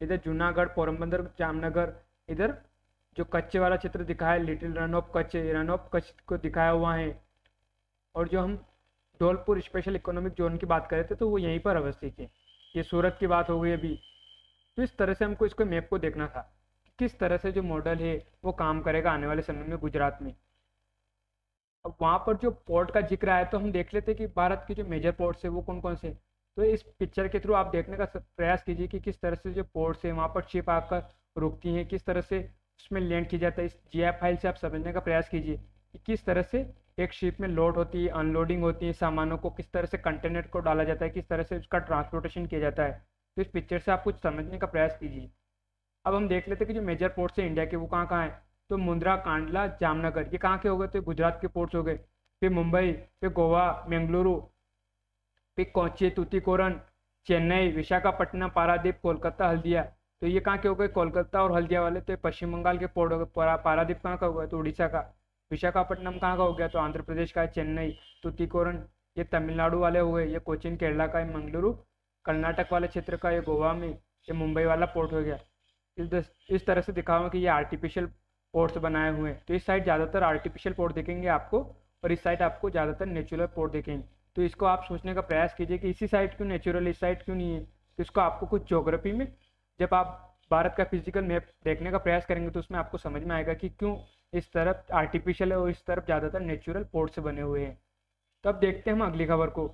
इधर जूनागढ़, पोरबंदर, जामनगर, इधर जो कच्छ वाला चित्र दिखाया है लिटिल रन ऑफ कच्छ को दिखाया हुआ है। और जो हम धौलपुर स्पेशल इकोनॉमिक जोन की बात कर रहे थे तो वो यहीं पर अवस्थित है। ये सूरत की बात हो गई अभी। तो इस तरह से हमको इसको मैप को देखना था कि किस तरह से जो मॉडल है वो काम करेगा आने वाले समय में गुजरात में। अब वहाँ पर जो पोर्ट का जिक्र आया तो हम देख लेते हैं कि भारत के जो मेजर पोर्ट्स है वो कौन कौन से। तो इस पिक्चर के थ्रू आप देखने का प्रयास कीजिए कि किस तरह से जो पोर्ट्स है वहाँ पर शिप आकर रुकती हैं, किस तरह से उसमें लैंड किया जाता है। इस जीआईएफ फाइल से आप समझने का प्रयास कीजिए कि किस तरह से एक शिप में लोड होती है, अनलोडिंग होती है, सामानों को किस तरह से कंटेनर को डाला जाता है, किस तरह से उसका ट्रांसपोर्टेशन किया जाता है। तो इस पिक्चर से आप कुछ समझने का प्रयास कीजिए। अब हम देख लेते हैं कि जो मेजर पोर्ट्स है इंडिया के वो कहाँ कहाँ हैं। तो मुंद्रा, कांडला, जामनगर ये कहाँ के हो गए, तो गुजरात के पोर्ट्स हो गए। फिर मुंबई, फिर गोवा, बेंगलुरु, फिर कोच्चि, तूतीकोरन, चेन्नई, विशाखापट्टनम, पारादीप, कोलकाता, हल्दिया। तो ये कहाँ के हो गए, कोलकाता और हल्दिया वाले। तो ये पश्चिम बंगाल के पोर्ट हो गए। पारादीप कहाँ का हो गया, तो उड़ीसा का। विशाखापट्टनम कहाँ का हो गया, तो आंध्र प्रदेश का है। चेन्नई, तूतीकोरन ये तमिलनाडु वाले हो गए। ये कोचिन केरला का है। मंगलुरु कर्नाटक वाले क्षेत्र का, ये गोवा में। ये मुंबई वाला पोर्ट हो गया। इस तरह से दिखाऊंगा कि ये आर्टिफिशियल पोर्ट्स बनाए हुए हैं। तो इस साइड ज़्यादातर आर्टिफिशियल पोर्ट दिखेंगे आपको और इस साइड आपको ज़्यादातर नेचुरल पोर्ट दिखेंगे। तो इसको आप सोचने का प्रयास कीजिए कि इसी साइड क्यों नेचुरल, इस साइड क्यों नहीं है। तो इसको आपको कुछ ज्योग्राफी में जब आप भारत का फिजिकल मैप देखने का प्रयास करेंगे तो उसमें आपको समझ में आएगा कि क्यों इस तरफ आर्टिफिशियल है और इस तरफ ज़्यादातर नेचुरल पोर्ट से बने हुए हैं। तो अब देखते हैं हम अगली खबर को।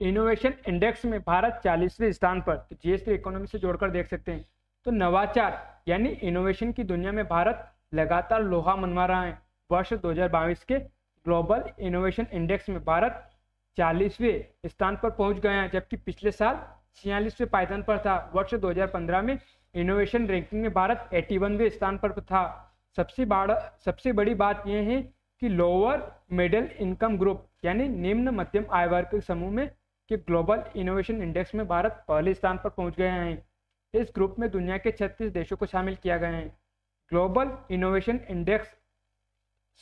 इनोवेशन इंडेक्स में भारत 40वें स्थान पर। तो जीएसटी इकोनॉमी से जोड़कर देख सकते हैं। तो नवाचार यानी इनोवेशन की दुनिया में भारत लगातार लोहा मनवा रहा है। वर्ष 2022 के ग्लोबल इनोवेशन इंडेक्स में भारत 40वें स्थान पर पहुंच गया है, जबकि पिछले साल 46वें पायदान पर था। वर्ष 2015 में इनोवेशन रैंकिंग में भारत 81वें स्थान पर था। सबसे बड़ी बात यह है कि लोअर मिडिल इनकम ग्रुप यानी निम्न मध्यम आय वर्ग के समूह में कि ग्लोबल इनोवेशन इंडेक्स में भारत पहले स्थान पर पहुंच गए हैं। इस ग्रुप में दुनिया के 36 देशों को शामिल किया गया है। ग्लोबल इनोवेशन इंडेक्स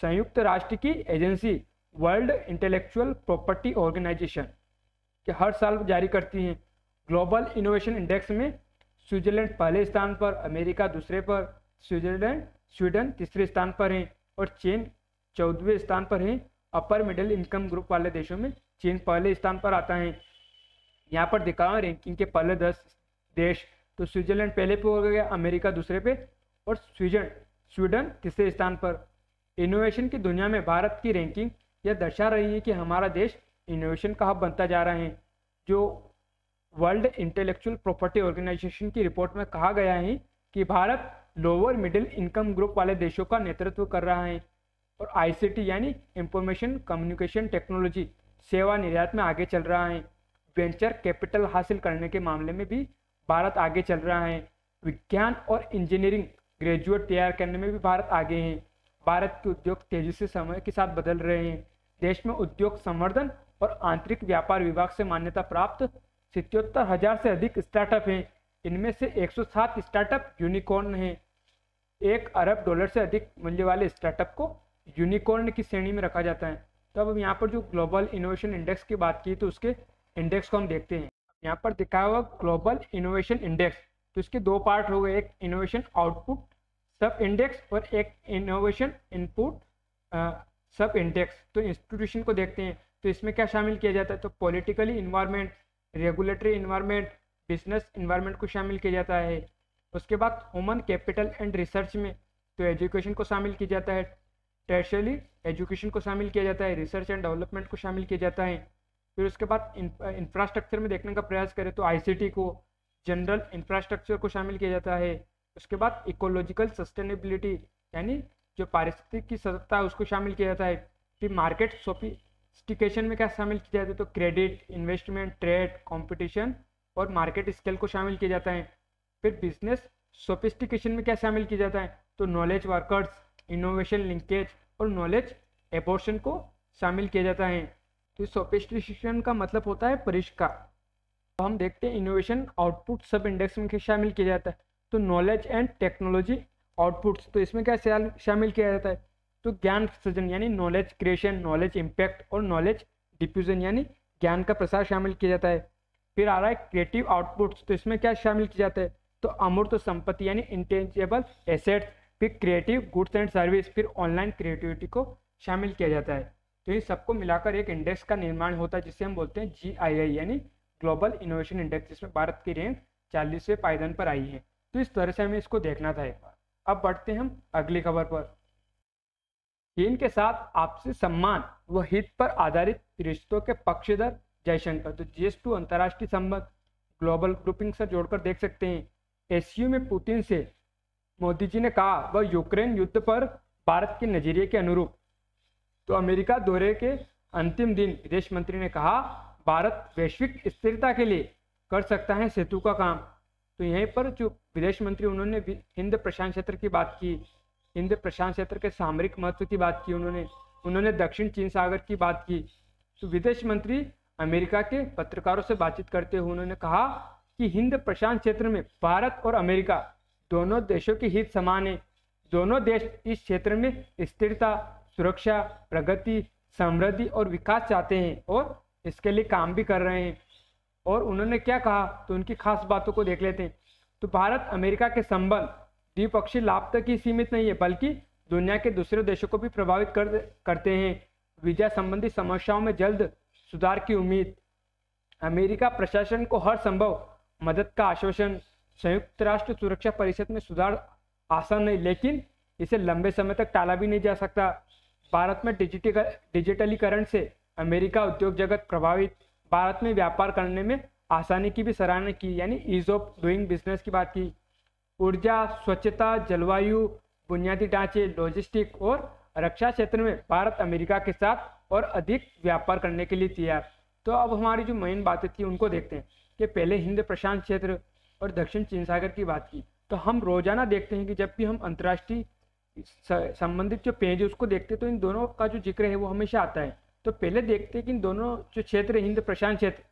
संयुक्त राष्ट्र की agency world intellectual property organisation के हर साल जारी करती हैं। ग्लोबल इनोवेशन इंडेक्स में स्विट्जरलैंड पहले स्थान पर, अमेरिका दूसरे पर, स्वीडन तीसरे स्थान पर हैं और चीन 14वें स्थान पर हैं। अपर मिडिल इनकम ग्रुप वाले देशों में चीन पहले स्थान पर आता है। यहाँ पर दिखाओ रैंकिंग के पहले 10 देश। तो स्विट्जरलैंड पहले पे हो गया, अमेरिका दूसरे पे और स्वीडन तीसरे स्थान पर। इनोवेशन की दुनिया में भारत की रैंकिंग यह दर्शा रही है कि हमारा देश इनोवेशन का हब बनता जा रहा है। जो वर्ल्ड इंटेलेक्चुअल प्रॉपर्टी ऑर्गेनाइजेशन की रिपोर्ट में कहा गया है कि Bharat lower middle income group वाले देशों का नेतृत्व कर रहा है और आईसीटी यानी इंफॉर्मेशन कम्युनिकेशन टेक्नोलॉजी सेवा निर्यात में आगे चल रहा है। वेंचर कैपिटल हासिल करने के मामले में भी भारत आगे चल रहा है। विज्ञान और इंजीनियरिंग ग्रेजुएट तैयार करने में भी भारत आगे हैं। भारत के उद्योग तेजी से समय के साथ बदल रहे हैं। देश में उद्योग संवर्धन और आंतरिक व्यापार विभाग से मान्यता प्राप्त 77,000 से अधिक स्टार्टअप हैं। इनमें से 107 स्टार्टअप यूनिकॉर्न हैं। $1 अरब से अधिक मूल्य वाले स्टार्टअप को यूनिकॉर्न की श्रेणी में रखा जाता है। तो अब यहाँ पर जो ग्लोबल इनोवेशन इंडेक्स की बात की तो उसके इंडेक्स को हम देखते हैं। यहाँ पर दिखाया हुआ ग्लोबल इनोवेशन इंडेक्स, तो इसके दो पार्ट हो गए, एक इनोवेशन आउटपुट सब इंडेक्स और एक इनोवेशन इनपुट सब इंडेक्स। तो इंस्टीट्यूशन को देखते हैं तो इसमें क्या शामिल किया जाता है, तो politically environment, regulatory environment, business environment को शामिल किया जाता है। उसके बाद ह्यूमन कैपिटल एंड रिसर्च में तो एजुकेशन को शामिल किया जाता है, टर्शियरी एजुकेशन को शामिल किया जाता है, रिसर्च एंड डेवलपमेंट को शामिल किया जाता है। फिर उसके बाद इंफ्रास्ट्रक्चर में देखने का प्रयास करें तो आईसीटी को, जनरल इंफ्रास्ट्रक्चर को शामिल किया जाता है। उसके बाद इकोलॉजिकल सस्टेनेबिलिटी यानी जो पारिस्थितिक की सततता है उसको शामिल किया जाता है। फिर मार्केट सोफिस्टिकेशन में क्या शामिल किया जाता है, तो क्रेडिट, इन्वेस्टमेंट, ट्रेड, कंपटीशन और मार्केट स्केल को शामिल किया जाता है। फिर बिजनेस सोफिस्टिकेशन में क्या शामिल किया जाता है, तो नॉलेज वर्कर्स, इनोवेशन लिंकेज और नॉलेज एबॉर्शन को शामिल किया जाता है। तो सोफिस्टिकेशन का मतलब होता है परिष्कार। तो हम देखते हैं इनोवेशन आउटपुट सब इंडेक्स में क्या शामिल किया जाता है, तो नॉलेज एंड टेक्नोलॉजी आउटपुट्स। तो इसमें क्या शामिल किया जाता है, तो ज्ञान सृजन यानी नॉलेज क्रिएशन, नॉलेज इम्पैक्ट और नॉलेज डिफ्यूजन यानी ज्ञान का प्रसार शामिल किया जाता है। फिर आ रहा है क्रिएटिव आउटपुट्स, तो इसमें क्या शामिल किया जाता है, तो अमूर्त संपत्ति यानी इंटेंजिबल एसेट्स, फिर क्रिएटिव गुड्स एंड सर्विस, फिर ऑनलाइन क्रिएटिविटी को शामिल किया जाता है। तो इन सबको मिलाकर एक इंडेक्स का निर्माण होता है जिसे हम बोलते हैं GII यानी ग्लोबल इनोवेशन इंडेक्स, जिसमें भारत की रैंक 40वें पायदान पर आई है। तो इस तरह से हमें इसको देखना था एक बार। अब बढ़ते हैं हम अगली खबर पर। चीन के साथ आपसी सम्मान व हित पर आधारित रिश्तों के पक्षधर जयशंकर। तो GS2 अंतर्राष्ट्रीय संबंध ग्लोबल ग्रुपिंग से जोड़कर देख सकते हैं। SCO में पुतिन से मोदी जी ने कहा वह यूक्रेन युद्ध पर भारत के नजरिए के अनुरूप। तो अमेरिका दौरे के अंतिम दिन विदेश मंत्री ने कहा भारत वैश्विक स्थिरता के लिए कर सकता है सेतु का काम। तो यहीं पर जो विदेश मंत्री उन्होंने हिंद प्रशांत क्षेत्र की बात की, हिंद प्रशांत क्षेत्र के सामरिक महत्व की बात की, उन्होंने दक्षिण चीन सागर की बात की। तो विदेश मंत्री अमेरिका के पत्रकारों से बातचीत करते हुए उन्होंने कहा कि हिंद प्रशांत क्षेत्र में भारत और अमेरिका दोनों देशों के हित समान है। दोनों देश इस क्षेत्र में स्थिरता, सुरक्षा, प्रगति, समृद्धि और विकास चाहते हैं और इसके लिए काम भी कर रहे हैं। और उन्होंने क्या कहा, तो उनकी खास बातों को देख लेते हैं। तो भारत अमेरिका के संबंध द्विपक्षीय लाभ तक ही सीमित नहीं है, बल्कि दुनिया के दूसरे देशों को भी प्रभावित करते हैं। वीजा संबंधी समस्याओं में जल्द सुधार की उम्मीद। अमेरिका प्रशासन को हर संभव मदद का आश्वासन। संयुक्त राष्ट्र सुरक्षा परिषद में सुधार आसान नहीं, लेकिन इसे लंबे समय तक टाला भी नहीं जा सकता। भारत में डिजिटलीकरण से अमेरिका उद्योग जगत प्रभावित। भारत में व्यापार करने में आसानी की भी सराहना की, यानी ईज ऑफ डूइंग बिजनेस की बात की। ऊर्जा, स्वच्छता, जलवायु, बुनियादी ढांचे, लॉजिस्टिक और रक्षा क्षेत्र में भारत अमेरिका के साथ और अधिक व्यापार करने के लिए तैयार। तो अब हमारी जो मेन बातें थी उनको देखते हैं कि पहले हिंद प्रशांत क्षेत्र और दक्षिण चीन सागर की बात की। तो हम रोजाना देखते हैं कि जब भी हम अंतर्राष्ट्रीय संबंधित जो पेज है उसको देखते हैं तो इन दोनों का जो जिक्र है वो हमेशा आता है। तो पहले देखते हैं कि इन दोनों जो क्षेत्र हिंद प्रशांत क्षेत्र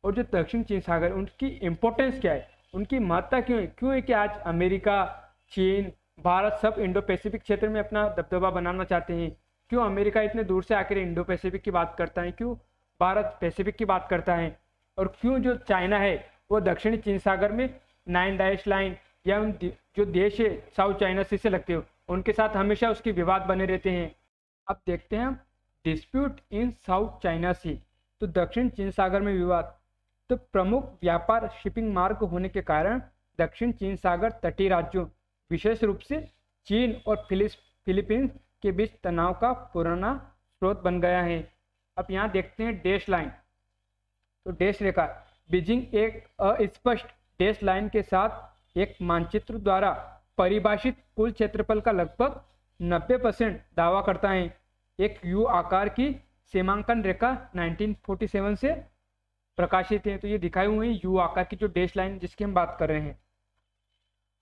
और जो दक्षिण चीन सागर, उनकी इंपॉर्टेंस क्या है, उनकी महत्ता क्यों है कि आज अमेरिका, चीन, भारत सब इंडो पैसिफिक क्षेत्र में अपना दबदबा बनाना चाहते हैं। क्यों अमेरिका इतने दूर से आकर इंडो पैसिफिक की बात करता है, क्यों भारत पैसिफिक की बात करता है, और क्यों जो चाइना है वो दक्षिणी चीन सागर में 9 डैश लाइन या जो देश है साउथ चाइना सी से लगते हो उनके साथ हमेशा उसके विवाद बने रहते हैं। अब देखते हैं हम डिस्प्यूट इन साउथ चाइना सी। तो दक्षिण चीन सागर में विवाद। तो प्रमुख व्यापार शिपिंग मार्ग होने के कारण दक्षिण चीन सागर तटीय राज्यों विशेष रूप से चीन और फिलीपींस के बीच तनाव का पुराना स्रोत बन गया है। अब यहाँ देखते हैं डैश लाइन। तो डैश रेखा, बीजिंग एक अस्पष्ट डैश लाइन के साथ एक मानचित्र द्वारा परिभाषित कुल क्षेत्रफल का लगभग 90% दावा करता है। एक यू आकार की सीमांकन रेखा 1947 से प्रकाशित है। तो ये दिखाए हुए हैं यू आकार की जो डैश लाइन जिसकी हम बात कर रहे हैं।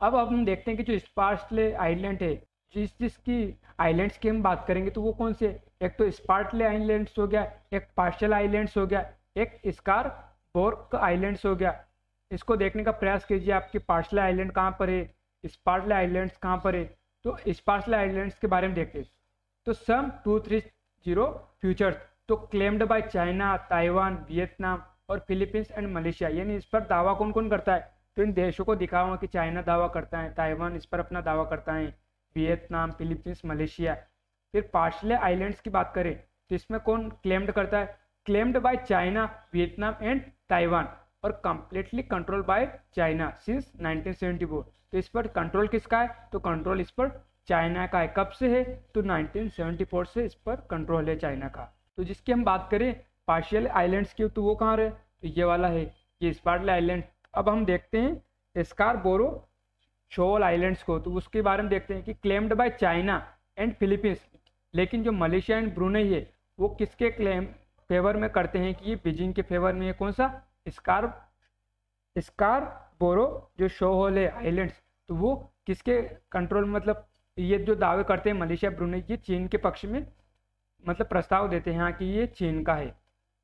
अब हम देखते हैं कि जो स्पार्टले आइलैंड है, जिसकी आइलैंड्स की हम बात करेंगे तो वो कौन से, एक तो स्पार्टले आइलैंड्स हो गया, एक पार्शियल आइलैंड्स हो गया, एक स्कारबोर्ग आइलैंड्स हो गया। इसको देखने का प्रयास कीजिए, आपके पार्शियल आइलैंड कहाँ पर है, स्पार्टले आइलैंड्स कहाँ पर है। तो स्पार्टले आइलैंड्स के बारे में देखते हैं। तो सम 230 फ्यूचर्स तो claimed by China, Taiwan, Vietnam और फिलीपींस एंड मलेशिया। यानी इस पर दावा कौन कौन करता है, तो इन देशों को दिखा हुआ कि चाइना दावा करता है, ताइवान इस पर अपना दावा करता है, वियतनाम, फिलीपींस, मलेशिया। फिर पार्शियल आइलैंड्स की बात करें तो इसमें कौन क्लेम्ड करता है, claimed by China, Vietnam and Taiwan और completely control by China since 1974। तो इस पर कंट्रोल किसका है, तो कंट्रोल इस पर चाइना का है। कब से है, तो 1974 से इस पर कंट्रोल है चाइना का। तो जिसकी हम बात करें पार्शियल आइलैंड्स की, तो वो कहाँ रहे, तो ये वाला है, ये स्पार्टले आइलैंड। अब हम देखते हैं स्कारबोरो शोल आइलैंड्स को। तो उसके बारे में देखते हैं कि claimed by China and Philippines. लेकिन जो मलेशिया एंड ब्रुनेई है वो किसके क्लेम फेवर में करते हैं कि ये बीजिंग के फेवर में है। कौन सा, स्कारबोरो जो शोल है आइलैंड्स, तो वो किसके कंट्रोल, मतलब ये जो दावे करते हैं मलेशिया, ब्रुनेई, ये चीन के पक्ष में मतलब प्रस्ताव देते हैं हाँ कि ये चीन का है।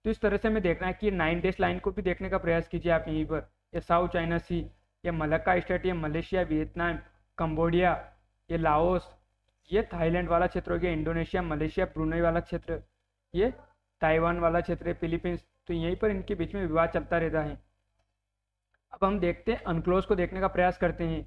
तो इस तरह से हमें देखना है कि 9 डैश लाइन को भी देखने का प्रयास कीजिए आप यहीं पर। ये साउथ चाइना सी, ये मलक्का स्टेट, ये मलेशिया, वियतनाम, कंबोडिया, ये लाओस, ये थाईलैंड वाला क्षेत्र हो गया, इंडोनेशिया, मलेशिया, ब्रुनेई वाला क्षेत्र, ये ताइवान वाला क्षेत्र है, फिलीपींस। तो यहीं पर इनके बीच में विवाद चलता रहता है। अब हम देखते हैं अनक्लोज को देखने का प्रयास करते हैं।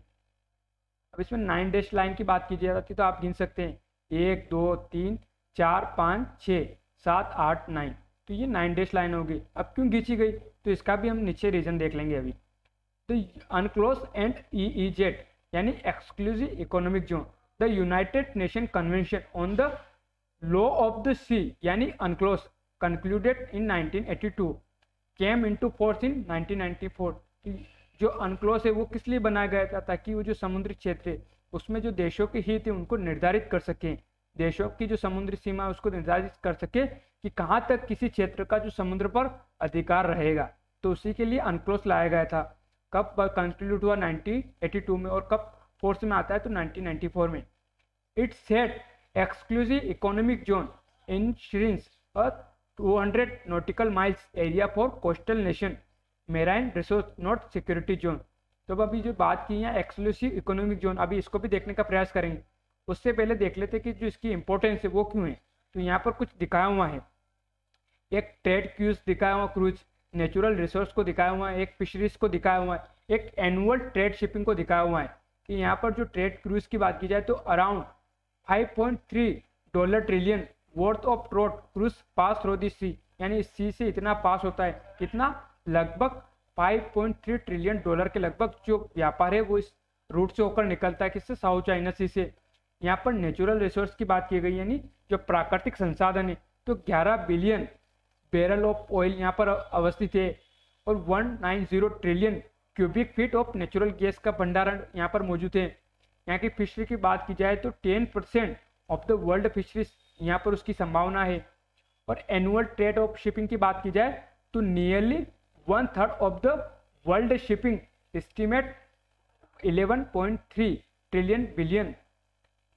अब इसमें 9 डैश लाइन की बात की जाती तो आप गिन सकते हैं 1 2 3 4 5 6 7 8 9। तो ये 9 डैश लाइन होगी। अब क्यों खींची गई, तो इसका भी हम नीचे रीजन देख लेंगे अभी। तो अनक्लोज एंड EEZ यानी exclusive economic zone, the United Nation convention on the law of the sea यानी UNCLOS concluded in 1982 came into force in 1994। जो अनक्लोज है वो किस लिए बनाया गया था, ताकि वो जो समुद्री क्षेत्र है उसमें जो देशों के हित है उनको निर्धारित कर सकें, देशों की जो समुद्री सीमा है उसको निर्धारित कर सके कि कहाँ तक किसी क्षेत्र का जो समुद्र पर अधिकार रहेगा। तो उसी के लिए अनक्लोज लाया गया था। कब कंक्लूड हुआ 1982 में, और कब फोर्स में आता है तो 1994 में। It set exclusive economic zone in श्रींस 200 nautical miles area for coastal nation marine resource not security zone. तो अभी जो बात की है एक्सक्लूसिव इकोनॉमिक जोन, अभी इसको भी देखने का प्रयास करेंगे। उससे पहले देख लेते कि जो इसकी इंपॉर्टेंस है वो क्यों है। तो यहाँ पर कुछ दिखाया हुआ है, एक ट्रेड क्रूज दिखाया हुआ, क्रूज नेचुरल रिसोर्स को दिखाया हुआ है, एक फिशरीज को दिखाया हुआ है, एक एनुअल ट्रेड शिपिंग को दिखाया हुआ है। कि यहाँ पर जो ट्रेड क्रूज की बात की जाए तो around $5.3 trillion worth of trade cruise pass through the sea, यानी इस सी से इतना पास होता है, कितना, लगभग $5.3 ट्रिलियन के लगभग जो व्यापार है वो इस रूट से होकर निकलता है, किससे, साउथ चाइना सी से। यहाँ पर नेचुरल रिसोर्स की बात की गई, यानी जो प्राकृतिक संसाधन है, तो 11 बिलियन बैरल ऑफ ऑयल यहाँ पर अवस्थित है, और 190 trillion cubic feet of natural gas का भंडारण यहाँ पर मौजूद है। यहाँ की फिशरी की बात की जाए तो 10% ऑफ द वर्ल्ड फिशरीज यहाँ पर उसकी संभावना है। और एनुअल ट्रेड ऑफ शिपिंग की बात की जाए तो nearly 1/3 of the world shipping estimate 11.3 trillion billion,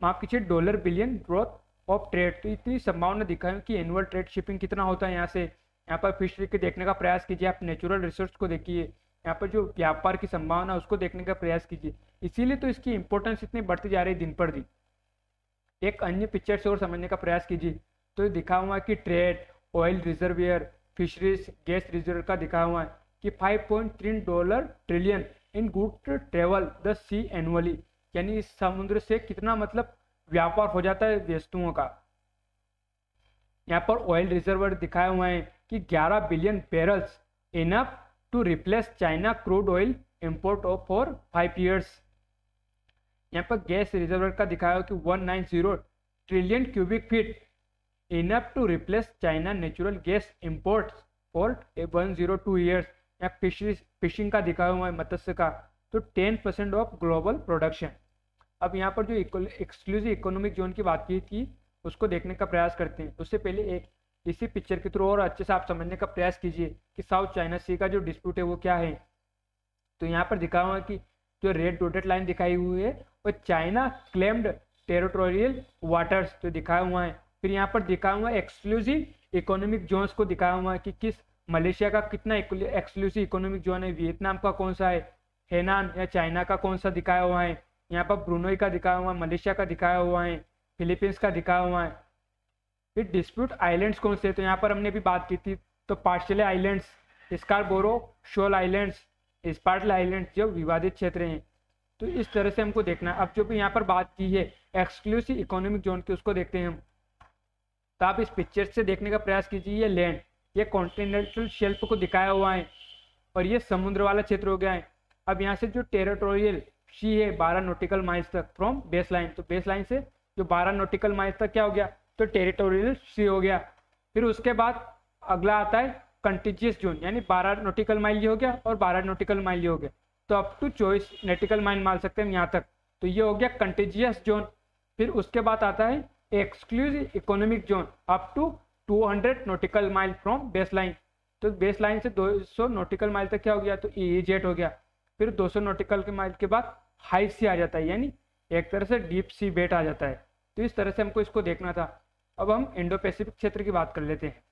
माफ कीजिए dollar billion growth of trade. तो इतनी संभावना दिखाई कि एनुअल ट्रेड शिपिंग कितना होता है। यहाँ से यहाँ पर फिशरी के देखने का प्रयास कीजिए, आप नेचुरल रिसोर्स को देखिए, यहाँ पर जो व्यापार की संभावना उसको देखने का प्रयास कीजिए। इसीलिए तो इसकी इंपॉर्टेंस इतनी बढ़ती जा रही है दिन पर दिन। एक अन्य पिक्चर से और समझने का प्रयास कीजिए तो दिखा हुआ है कि trade, oil reservoir, fisheries, gas reserve का दिखा हुआ है कि $5.3 trillion in good travel the sea annually, यानी इस समुद्र से कितना मतलब व्यापार हो जाता है वस्तुओं का। यहाँ पर ऑयल रिजर्वर दिखाए हुए हैं कि 11 billion barrels enough to replace China crude oil import of for 5 years। यहाँ पर गैस रिजर्वर का दिखाया हुआ कि 190 trillion cubic feet enough to replace China natural gas import for 102 years। यहाँ फिशिंग का दिखाया हुआ है, मत्स्य का, तो 10% ऑफ ग्लोबल प्रोडक्शन। अब यहाँ पर जो एक्सक्लूसिव इकोनॉमिक जोन की बात की थी उसको देखने का प्रयास करते हैं। उससे पहले एक इसी पिक्चर के थ्रू और अच्छे से आप समझने का प्रयास कीजिए कि साउथ चाइना सी का जो डिस्प्यूट है वो क्या है। तो यहाँ पर दिखा हुआ है कि जो रेड डॉटेड लाइन दिखाई हुई है वो चाइना क्लेम्ड टेरिटोरियल वाटर्स तो दिखाया हुआ है। फिर यहाँ पर दिखाया हुआ है एक्सक्लूसिव इकोनॉमिक जोन्स को दिखाया हुआ है कि किस मलेशिया का कितना एक्सक्लूसिव इकोनॉमिक जोन है, वियतनाम का कौन सा है, हेनान या चाइना का कौन सा दिखाया हुआ है। यहाँ पर ब्रुनोई का दिखाया हुआ है, मलेशिया का दिखाया हुआ है, फिलीपींस का दिखाया हुआ है। फिर डिस्प्यूट आइलैंड्स कौन से, तो यहाँ पर हमने भी बात की थी, तो पार्शले islands, Scarborough Shoal islands, स्पार्टल island जो विवादित क्षेत्र हैं। तो इस तरह से हमको देखना है। अब जो भी यहाँ पर बात की है एक्सक्लूसिव इकोनॉमिक जोन की उसको देखते हैं हम। तो आप इस पिक्चर से देखने का प्रयास कीजिए, ये लैंड, ये कॉन्टिनेंटल शेल्फ को दिखाया हुआ है और ये समुद्र वाला क्षेत्र हो गया है। अब यहाँ से जो टेरिटोरियल सी है 12 नॉटिकल माइल्स तक फ्रॉम बेस लाइन, तो बेस लाइन से जो 12 नॉटिकल माइल्स तक क्या हो गया, तो टेरिटोरियल सी हो गया। फिर उसके बाद अगला आता है कंटिजियस जोन, यानी 12 नॉटिकल माइल ये हो गया और 12 नॉटिकल माइल ये हो गया, तो अप टू 24 नॉटिकल माइल मान सकते हैं यहाँ तक, तो ये हो गया कंटिजियस जोन। फिर उसके बाद आता है exclusive economic zone up to 200 nautical mile from base line, तो बेस लाइन से 200 नॉटिकल माइल तक क्या हो गया, तो EEZ हो गया। फिर 200 नॉटिकल के माइल के बाद हाई सी आ जाता है, यानी एक तरह से डीप सी बेट आ जाता है। तो इस तरह से हमको इसको देखना था। अब हम इंडो पैसिफिक क्षेत्र की बात कर लेते हैं।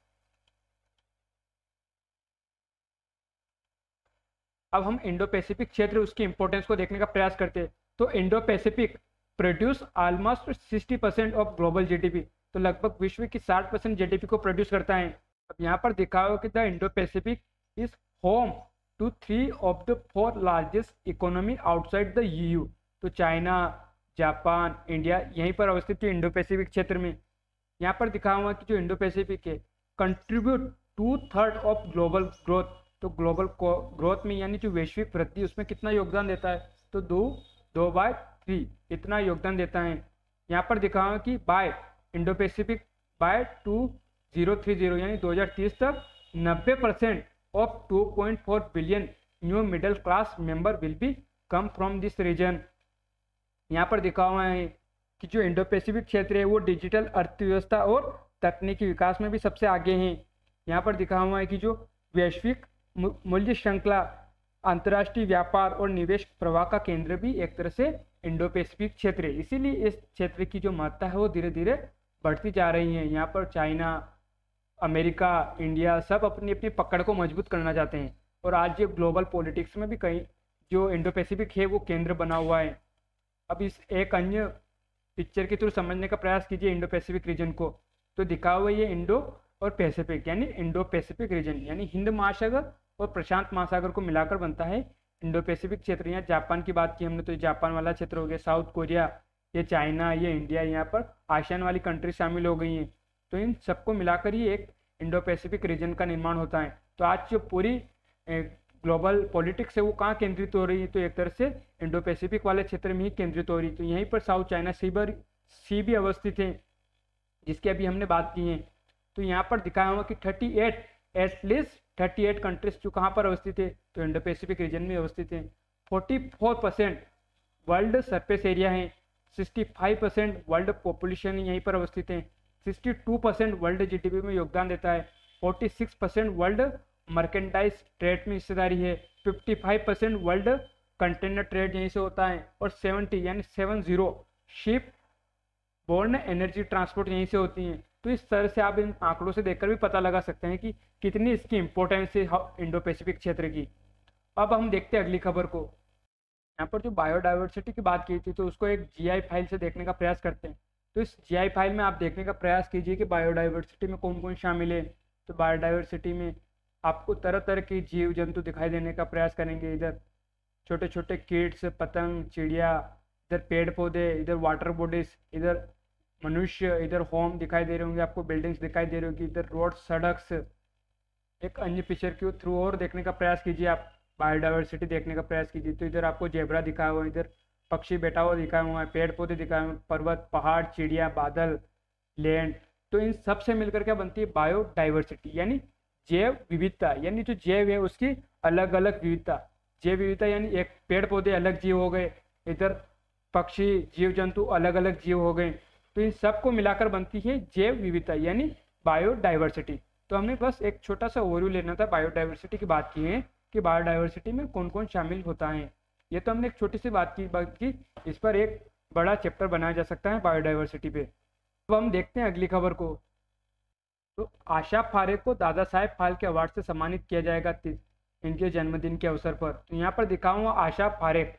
अब हम इंडो पैसिफिक क्षेत्र उसकी इंपॉर्टेंस को देखने का प्रयास करते हैं। तो Indo Pacific produce almost 60% of global GDP, तो लगभग विश्व की 60% GDP को प्रोड्यूस करता है। अब यहाँ पर दिखा हो कि the Indo Pacific is home to 3 of the 4 largest economy outside the EU, तो चाइना, जापान, इंडिया यहीं पर अवस्थित है इंडो पैसिफिक क्षेत्र में। यहाँ पर दिखा हुआ कि जो इंडो पैसिफिक है कंट्रीब्यूट 2/3 ऑफ ग्लोबल ग्रोथ, तो ग्लोबल ग्रोथ में यानी जो वैश्विक वृद्धि उसमें कितना योगदान देता है, तो 2/3 इतना योगदान देता है। यहाँ पर दिखा हुआ कि बाय इंडो पैसिफिक बाय 2030 यानी 2030 तक 90% of 2.4 billion new middle class member will be come from this region. यहाँ पर दिखा हुआ है कि जो इंडो पैसिफिक क्षेत्र है वो डिजिटल अर्थव्यवस्था और तकनीकी विकास में भी सबसे आगे हैं। यहाँ पर दिखा हुआ है कि जो वैश्विक मूल्य श्रृंखला, अंतर्राष्ट्रीय व्यापार और निवेश प्रवाह का केंद्र भी एक तरह से इंडो पैसिफिक क्षेत्र है। इसीलिए इस क्षेत्र की जो महत्ता है वो धीरे धीरे बढ़ती जा रही है। यहाँ पर चाइना, अमेरिका, इंडिया सब अपनी अपनी पकड़ को मजबूत करना चाहते हैं और आज ये ग्लोबल पॉलिटिक्स में भी कहीं जो इंडो पैसिफिक है वो केंद्र बना हुआ है। अब इस एक अन्य पिक्चर के थ्रू समझने का प्रयास कीजिए इंडो पैसिफिक रीजन को, तो दिखा हुआ ये इंडो और पैसिफिक यानी इंडो पैसिफिक रीजन यानी हिंद महासागर और प्रशांत महासागर को मिलाकर बनता है इंडो पैसिफिक क्षेत्र। यहाँ जापान की बात की हमने तो जापान वाला क्षेत्र हो गया, साउथ कोरिया, ये चाइना, ये इंडिया, यहाँ पर आसियान वाली कंट्री शामिल हो गई हैं। तो इन सबको मिलाकर ही एक इंडो पैसिफिक रीजन का निर्माण होता है। तो आज जो पूरी ग्लोबल पॉलिटिक्स है वो कहाँ केंद्रित हो रही है, तो एक तरह से इंडो पैसिफिक वाले क्षेत्र में ही केंद्रित हो रही है। तो यहीं पर साउथ चाइना सी भी अवस्थित है जिसकी अभी हमने बात की है। तो यहाँ पर दिखाया हुआ कि 38 कंट्रीज जो कहाँ पर अवस्थित है, तो इंडो पैसिफिक रीजन में अवस्थित है। 44% वर्ल्ड सरफेस एरिया है, 65% वर्ल्ड पॉपुलेशन यहीं पर अवस्थित है, 62% वर्ल्ड जीडीपी में योगदान देता है, 46% वर्ल्ड मर्केंटाइज ट्रेड में हिस्सेदारी है, 55% वर्ल्ड कंटेनर ट्रेड यहीं से होता है और 70 शिप बोर्न एनर्जी ट्रांसपोर्ट यहीं से होती हैं। तो इस तरह से आप इन आंकड़ों से देखकर भी पता लगा सकते हैं कि कितनी इसकी इंपॉर्टेंस है इंडो पैसिफिक क्षेत्र की। अब हम देखते हैं अगली खबर को। यहाँ पर जो बायोडाइवर्सिटी की बात की थी तो उसको एक जीआई फाइल से देखने का प्रयास करते हैं। तो इस जीआई फाइल में आप देखने का प्रयास कीजिए कि बायोडाइवर्सिटी में कौन कौन शामिल है। तो बायोडाइवर्सिटी में आपको तरह तरह के जीव जंतु दिखाई देने का प्रयास करेंगे। इधर छोटे छोटे कीट्स, पतंग, चिड़िया, इधर पेड़ पौधे, इधर वाटर बॉडीज, इधर मनुष्य, इधर होम दिखाई दे रहे होंगे आपको, बिल्डिंग्स दिखाई दे रही होंगी, इधर रोड, सड़क। एक अन्य पिक्चर के थ्रू और देखने का प्रयास कीजिए, आप बायोडाइवर्सिटी देखने का प्रयास कीजिए। तो इधर आपको जेब्रा दिखाया हुआ है, इधर पक्षी बैठा हुआ दिखाया हुआ है, पेड़ पौधे दिखाए हुए, पर्वत, पहाड़, चिड़िया, बादल, लैंड। तो इन सब से मिलकर क्या बनती है बायोडाइवर्सिटी यानी जैव विविधता। यानी जो जैव है उसकी अलग अलग विविधता। जैव विविधता यानी एक पेड़ पौधे अलग जीव हो गए, इधर पक्षी, जीव जंतु अलग अलग जीव हो गए। तो इन सबको मिलाकर बनती है जैव विविधता यानी बायोडाइवर्सिटी। तो हमने बस एक छोटा सा ओवरव्यू लेना था, बायोडाइवर्सिटी की बात की है कि बायोडाइवर्सिटी में कौन कौन शामिल होता है। ये तो हमने एक छोटी सी बात की, इस पर एक बड़ा चैप्टर बनाया जा सकता है बायोडाइवर्सिटी पे। अब हम देखते हैं अगली खबर को। तो आशा फारेक को दादा साहेब फाल्के अवार्ड से सम्मानित किया जाएगा इनके जन्मदिन के अवसर पर। तो यहाँ पर दिखा हुआ आशा फारेक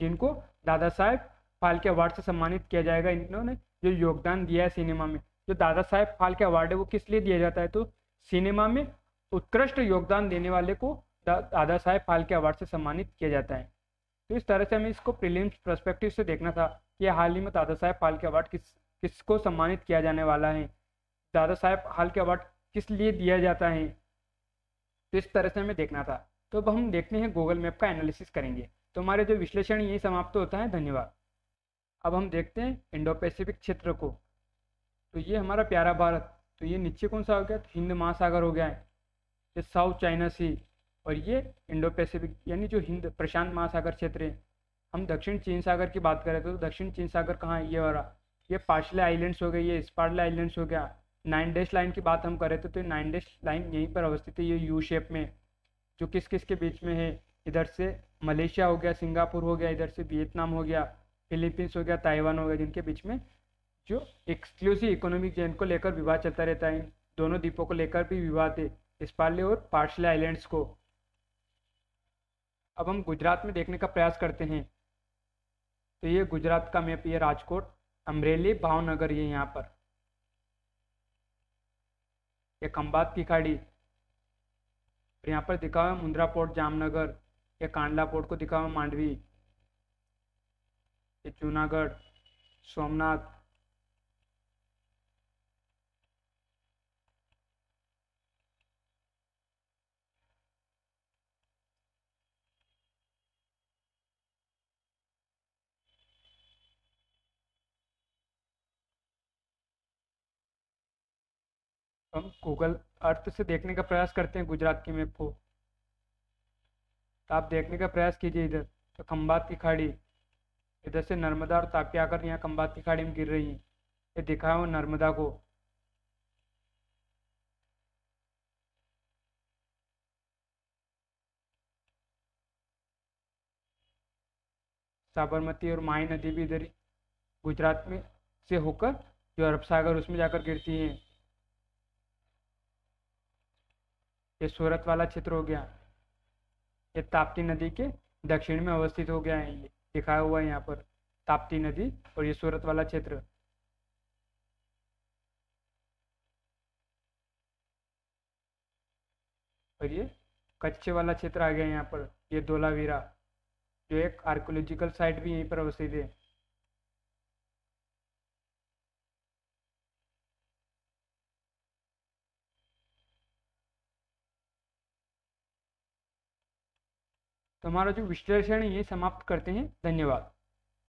जिनको दादा साहेब फाल्के अवार्ड से सम्मानित किया जाएगा। इन्होंने जो योगदान दिया है सिनेमा में, जो दादा साहेब फाल्के अवार्ड है वो किस लिए दिया जाता है, तो सिनेमा में उत्कृष्ट योगदान देने वाले को दादा साहेब फाल्के अवार्ड से सम्मानित किया जाता है। तो इस तरह से हमें इसको प्रीलिम्स पर्सपेक्टिव से देखना था कि हाल ही में दादा साहेब फाल्के अवार्ड किसको सम्मानित किया जाने वाला है, दादा साहेब फाल्के अवार्ड किस लिए दिया जाता है, तो इस तरह से हमें देखना था। तो अब हम देखते हैं गूगल मैप का एनालिसिस करेंगे। तो हमारे जो विश्लेषण यही समाप्त होता है। धन्यवाद। अब हम देखते हैं इंडो पैसिफिक क्षेत्र को। तो ये हमारा प्यारा भारत, तो ये नीचे कौन सा हो गया, तो हिंद महासागर हो गया है, ये साउथ चाइना सी, और ये इंडो पैसिफिक यानी जो हिंद प्रशांत महासागर क्षेत्र है। हम दक्षिण चीन सागर की बात करें तो दक्षिण चीन सागर कहाँ है, ये वाला, ये पार्शले आइलैंड्स हो गए, ये स्पार्ले आइलैंड्स हो गया। 9 डैश लाइन की बात हम करें तो 9 डैश लाइन यहीं पर अवस्थित है, ये यू शेप में, जो किस किस के बीच में है, इधर से मलेशिया हो गया, सिंगापुर हो गया, इधर से वियतनाम हो गया, फिलीपींस हो गया, ताइवान हो गया, जिनके बीच में जो एक्सक्लूसिव इकोनॉमिक जोन को लेकर विवाद चलता रहता है। इन दोनों द्वीपों को लेकर भी विवाद है, स्पार्ले और पार्शले आइलैंड्स को। अब हम गुजरात में देखने का प्रयास करते हैं। तो ये गुजरात का मैप, ये राजकोट, अमरेली, भावनगर, ये यहाँ पर ये खंबात की खाड़ी, और यहाँ पर दिखा हुआ मुंद्रा पोर्ट जामनगर, ये कांडला पोर्ट को दिखा हुआ मांडवी, ये जूनागढ़, सोमनाथ, हम गूगल अर्थ से देखने का प्रयास करते हैं गुजरात की मैप को। तो आप देखने का प्रयास कीजिए इधर, तो खंबात की खाड़ी, इधर से नर्मदा और तापी आकर यहाँ खंबात की खाड़ी में गिर रही है। ये दिखा है वो नर्मदा को। साबरमती और माही नदी भी इधर गुजरात में से होकर जो अरब सागर उसमें जाकर गिरती है। ये सूरत वाला क्षेत्र हो गया। ये ताप्ती नदी के दक्षिण में अवस्थित हो गया है, ये दिखाया हुआ है यहाँ पर ताप्ती नदी और ये सूरत वाला क्षेत्र। और ये कच्छ वाला क्षेत्र आ गया यहाँ पर, ये धोलावीरा जो एक आर्कोलॉजिकल साइट भी यहीं पर अवस्थित है। तो हमारा जो विश्लेषण है ये समाप्त करते हैं। धन्यवाद।